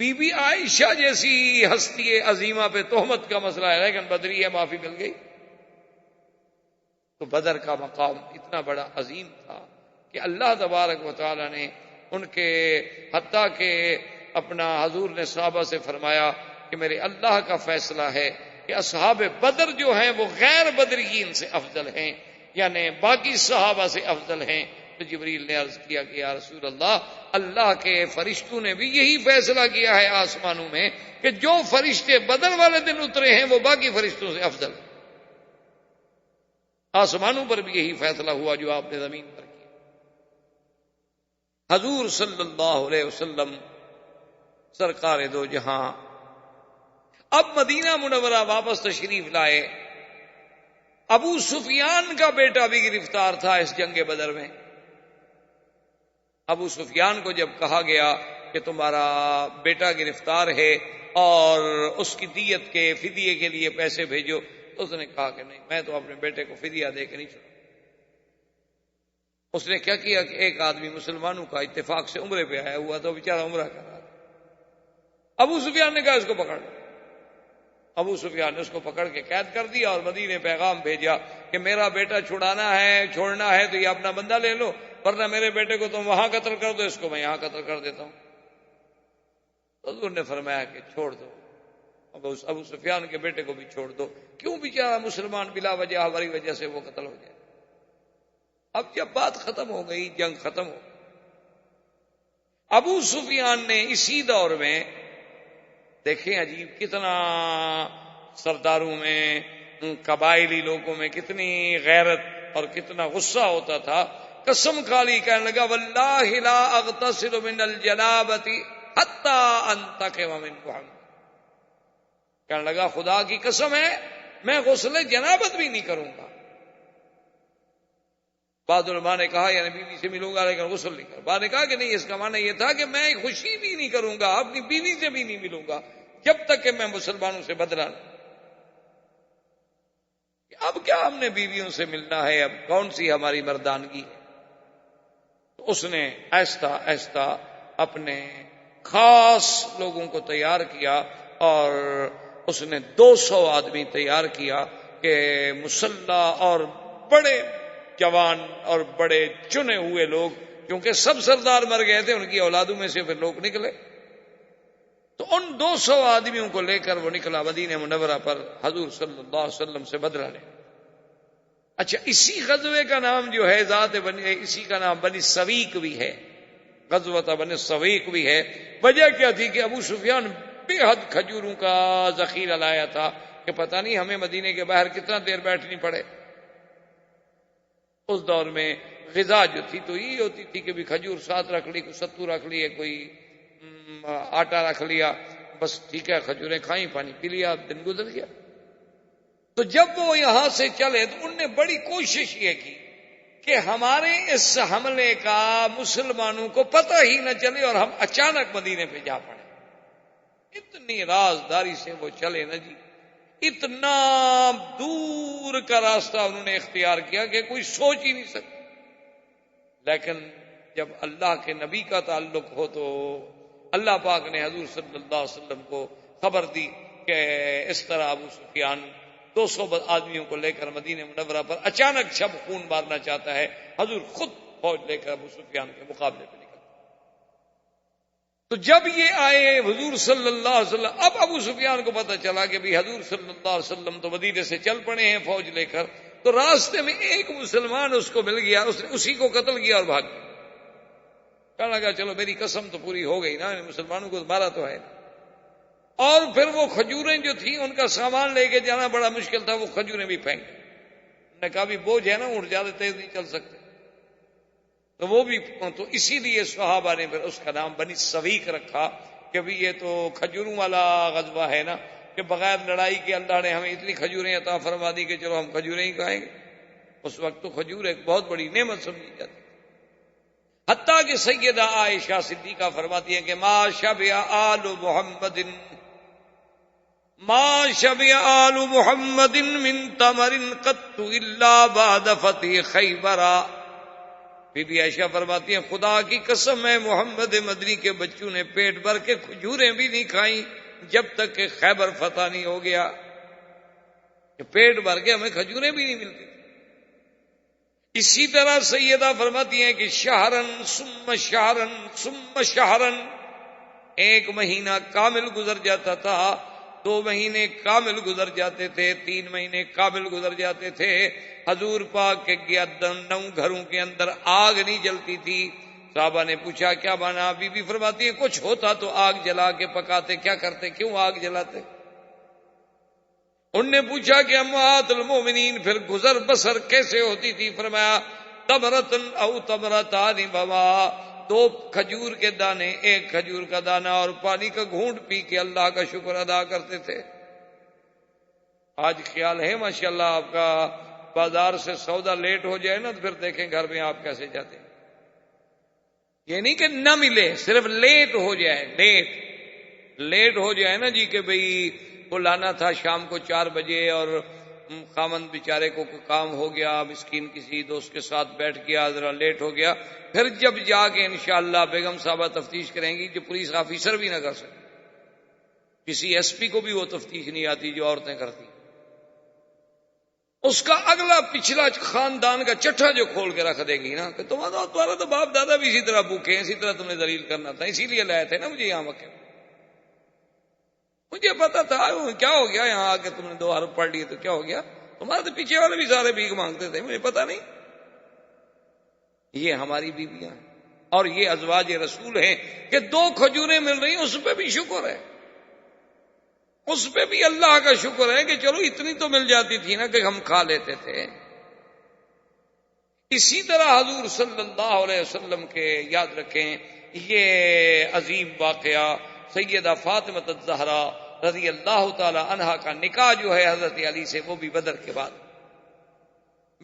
بی بی عائشہ جیسی ہستی عظیمہ پہ تہمت کا مسئلہ ہے، لیکن بدری ہے، معافی مل گئی. تو بدر کا مقام اتنا بڑا عظیم تھا کہ اللہ تبارک و تعالی نے ان کے حتیٰ کہ اپنا حضور نے صحابہ سے فرمایا کہ میرے اللہ کا فیصلہ ہے کہ اصحاب بدر جو ہیں وہ غیر بدرین سے افضل ہیں، یعنی باقی صحابہ سے افضل ہیں. تو جبریل نے عرض کیا کہ یا رسول اللہ کے فرشتوں نے بھی یہی فیصلہ کیا ہے آسمانوں میں کہ جو فرشتے بدر والے دن اترے ہیں وہ باقی فرشتوں سے افضل ہیں. آسمانوں پر بھی یہی فیصلہ ہوا جو آپ نے زمین پر کیا. حضور صلی اللہ علیہ وسلم سرکار دو جہاں اب مدینہ منورہ واپس تشریف لائے. ابو سفیان کا بیٹا بھی گرفتار تھا اس جنگ بدر میں. ابو سفیان کو جب کہا گیا کہ تمہارا بیٹا گرفتار ہے اور اس کی دیت کے فدیے کے لیے پیسے بھیجو، اس نے کہا کہ نہیں، میں تو اپنے بیٹے کو فدیہ دے کے نہیں چھوڑوں. اس نے کیا کیا کہ ایک آدمی مسلمانوں کا اتفاق سے عمرے پہ آیا ہوا تو بیچارہ عمرہ کر رہا تھا. ابو سفیان نے کہا اس کو پکڑ لو. ابو سفیان نے اس کو پکڑ کے قید کر دیا اور مدینے پیغام بھیجا کہ میرا بیٹا چھڑانا ہے، چھوڑنا ہے تو یہ اپنا بندہ لے لو، ورنہ میرے بیٹے کو تم وہاں قتل کر دو، اس کو میں یہاں قتل کر دیتا ہوں. حضور نے فرمایا کہ چھوڑ دو، ابو سفیان کے بیٹے کو بھی چھوڑ دو. کیوں بیچارہ مسلمان بلا وجہ ہماری وجہ سے وہ قتل ہو جائے؟ اب جب بات ختم ہو گئی، جنگ ختم ہو گئی، ابو سفیان نے اسی دور میں دیکھیں عجیب کتنا سرداروں میں، قبائلی لوگوں میں کتنی غیرت اور کتنا غصہ ہوتا تھا. قسم کھالی کہنے لگا واللہ لا اغتسل من الجنابۃ حتی انتقم من محمد. کہنے لگا خدا کی قسم ہے میں غسل جنابت بھی نہیں کروں گا. بعض علماء نے کہا یعنی بیوی سے ملوں گا لیکن غسل نہیں کروں. بعد نے کہا کہ نہیں، اس کا معنی یہ تھا کہ میں خوشی بھی نہیں کروں گا، اپنی بیوی سے بھی نہیں ملوں گا جب تک کہ میں مسلمانوں سے بدلہ نہ. اب کیا ہم نے بیویوں سے ملنا ہے، اب کون سی ہماری مردانگی ہے. تو اس نے آہستہ آہستہ اپنے خاص لوگوں کو تیار کیا اور اس نے 200 آدمی تیار کیا کہ مسلح اور بڑے جوان اور بڑے چنے ہوئے لوگ، کیونکہ سب سردار مر گئے تھے، ان کی اولادوں میں سے پھر لوگ نکلے. تو ان 200 آدمیوں کو لے کر وہ نکلا مدینہ منورہ پر حضور صلی اللہ علیہ وسلم سے بدلہ لے. اچھا، اسی غزوے کا نام جو ہے اسی کا نام بنی سویق بھی ہے، غزوۃ بنی سویق بھی ہے. وجہ کیا تھی کہ ابو سفیان بے حد کھجوروں کا ذخیرہ لایا تھا کہ پتہ نہیں ہمیں مدینے کے باہر کتنا دیر بیٹھنی پڑے. اس دور میں غذا جو تھی تو یہ ہوتی تھی کہ بھی کھجور ساتھ رکھ لی، کوئی ستو رکھ لیے، کوئی آٹا رکھ لیا، بس ٹھیک ہے، کھجوریں کھائیں، پانی پی لیا، دن گزر گیا. تو جب وہ یہاں سے چلے تو انہوں نے بڑی کوشش یہ کی کہ ہمارے اس حملے کا مسلمانوں کو پتہ ہی نہ چلے اور ہم اچانک مدینے پہ جا پڑے. اتنی رازداری سے وہ چلے نا جی، اتنا دور کا راستہ انہوں نے اختیار کیا کہ کوئی سوچ ہی نہیں سکتا. لیکن جب اللہ کے نبی کا تعلق ہو تو اللہ پاک نے حضور صلی اللہ علیہ وسلم کو خبر دی کہ اس طرح ابو سفیان 200 آدمیوں کو لے کر مدینہ منورہ پر اچانک شب خون مارنا چاہتا ہے. حضور خود فوج لے کر ابو سفیان کے مقابلے پہ نکل. تو جب یہ آئے حضور صلی اللہ علیہ وسلم، اب ابو سفیان کو پتہ چلا کہ بھی حضور صلی اللہ علیہ وسلم تو مدینے سے چل پڑے ہیں فوج لے کر، تو راستے میں ایک مسلمان اس کو مل گیا، اس نے اسی کو قتل کیا اور بھاگ گیا. کہنے لگا چلو میری قسم تو پوری ہو گئی نا، مسلمانوں کو مارا تو ہے نا. اور پھر وہ کھجوریں جو تھیں ان کا سامان لے کے جانا بڑا مشکل تھا، وہ کھجوریں بھی پھینک گئے. انہوں نے کہا بھی بوجھ ہے نا، اونٹ زیادہ تیز نہیں چل سکتے. تو وہ بھی، تو اسی لیے صحابہ نے پھر اس کا نام بنی سویق رکھا کہ بھی یہ تو کھجوروں والا غزوہ ہے نا، کہ بغیر لڑائی کے اللہ نے ہمیں اتنی کھجوریں عطا فرما دی کہ چلو ہم کھجوریں ہی کھائیں گے. اس وقت تو کھجور ایک بہت بڑی نعمت سمجھی جاتی. حتیٰ کہ سیدہ عائشہ صدیقہ فرماتی ہیں کہ ما شبع آل محمد من تمر قط الا بعد فتح خیبر. بی بی عائشہ فرماتی ہیں خدا کی قسم ہے محمد مدنی کے بچوں نے پیٹ بھر کے کھجوریں بھی نہیں کھائیں جب تک کہ خیبر فتح نہیں ہو گیا. کہ پیٹ بھر کے ہمیں کھجوریں بھی نہیں ملتی. اسی طرح سیدہ فرماتی ہیں کہ شہرن ثم شہرن ثم شہرن، ایک مہینہ کامل گزر جاتا تھا، 2 مہینے کامل گزر جاتے تھے، 3 مہینے کامل گزر جاتے تھے. حضور پاک کے 9 گھروں کے اندر آگ نہیں جلتی تھی. صحابہ نے پوچھا کیا بنا؟ بی بی فرماتی ہے کچھ ہوتا تو آگ جلا کے پکاتے، کیا کرتے، کیوں آگ جلاتے؟ ان نے پوچھا کہ اموات المومنین پھر گزر بسر کیسے ہوتی تھی؟ فرمایا تمرتن او تمرتان بما، 2 کھجور کے دانے، 1 کھجور کا دانہ اور پانی کا گھونٹ پی کے اللہ کا شکر ادا کرتے تھے. آج خیال ہے ماشاءاللہ آپ کا بازار سے سودا لیٹ ہو جائے نا تو پھر دیکھیں گھر میں آپ کیسے جاتے ہیں. یہ نہیں کہ نہ ملے، صرف لیٹ ہو جائے، لیٹ ہو جائے نا جی، کہ بھئی کو لانا تھا شام کو 4 بجے اور خامند بیچارے کو کام ہو گیا، مسکین کسی دوست کے ساتھ بیٹھ گیا، ذرا لیٹ ہو گیا. پھر جب جا کے انشاءاللہ بیگم صاحبہ تفتیش کریں گی جو پولیس آفیسر بھی نہ کر سکے، کسی ایس پی کو بھی وہ تفتیش نہیں آتی جو عورتیں کرتی. اس کا اگلا پچھلا خاندان کا چٹھا جو کھول کے رکھ دے گی نا کہ تمہارا تو باپ دادا بھی اسی طرح بھوکے ہیں، اسی طرح تم نے ذلیل کرنا تھا، اسی لیے لائے تھے نا مجھے یہاں مکے. مجھے پتا تھا کیا ہو گیا یہاں آ کے تم نے 2 حرف پڑھ لیے تو کیا ہو گیا؟ تمہارے تو پیچھے والے بھی سارے بھیک مانگتے تھے، مجھے پتا نہیں. یہ ہماری بیویاں ہیں اور یہ ازواج رسول ہیں کہ 2 کھجوریں مل رہی ہیں، اس پہ بھی شکر ہے، اس پہ بھی اللہ کا شکر ہے کہ چلو اتنی تو مل جاتی تھی نا کہ ہم کھا لیتے تھے. اسی طرح حضور صلی اللہ علیہ وسلم کے یاد رکھیں یہ عظیم واقعہ سیدہ فاطمہ الزہرا رضی اللہ تعالی عنہا کا نکاح جو ہے حضرت علی سے، وہ بھی بدر کے بعد.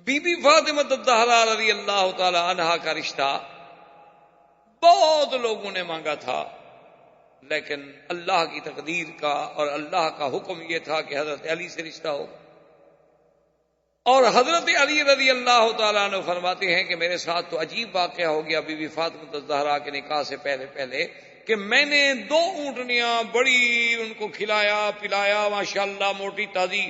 بی بی فاطمہ الزہرا رضی اللہ تعالی عنہا کا رشتہ بہت لوگوں نے مانگا تھا، لیکن اللہ کی تقدیر کا اور اللہ کا حکم یہ تھا کہ حضرت علی سے رشتہ ہو. اور حضرت علی رضی اللہ تعالیٰ عنہ فرماتے ہیں کہ میرے ساتھ تو عجیب واقعہ ہو گیا بی بی فاطمہ الزہرا کے نکاح سے پہلے کہ میں نے 2 اونٹنیاں بڑی ان کو کھلایا پلایا، ماشاءاللہ موٹی تازی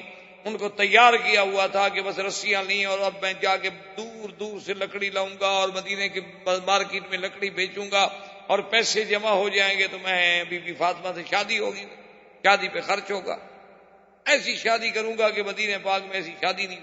ان کو تیار کیا ہوا تھا کہ بس رسیاں لیں اور اب میں جا کے دور سے لکڑی لاؤں گا اور مدینے کی مارکیٹ میں لکڑی بیچوں گا اور پیسے جمع ہو جائیں گے تو میں بی بی فاطمہ سے شادی ہوگی، شادی پہ خرچ ہوگا، ایسی شادی کروں گا کہ مدینہ پاک میں ایسی شادی نہیں.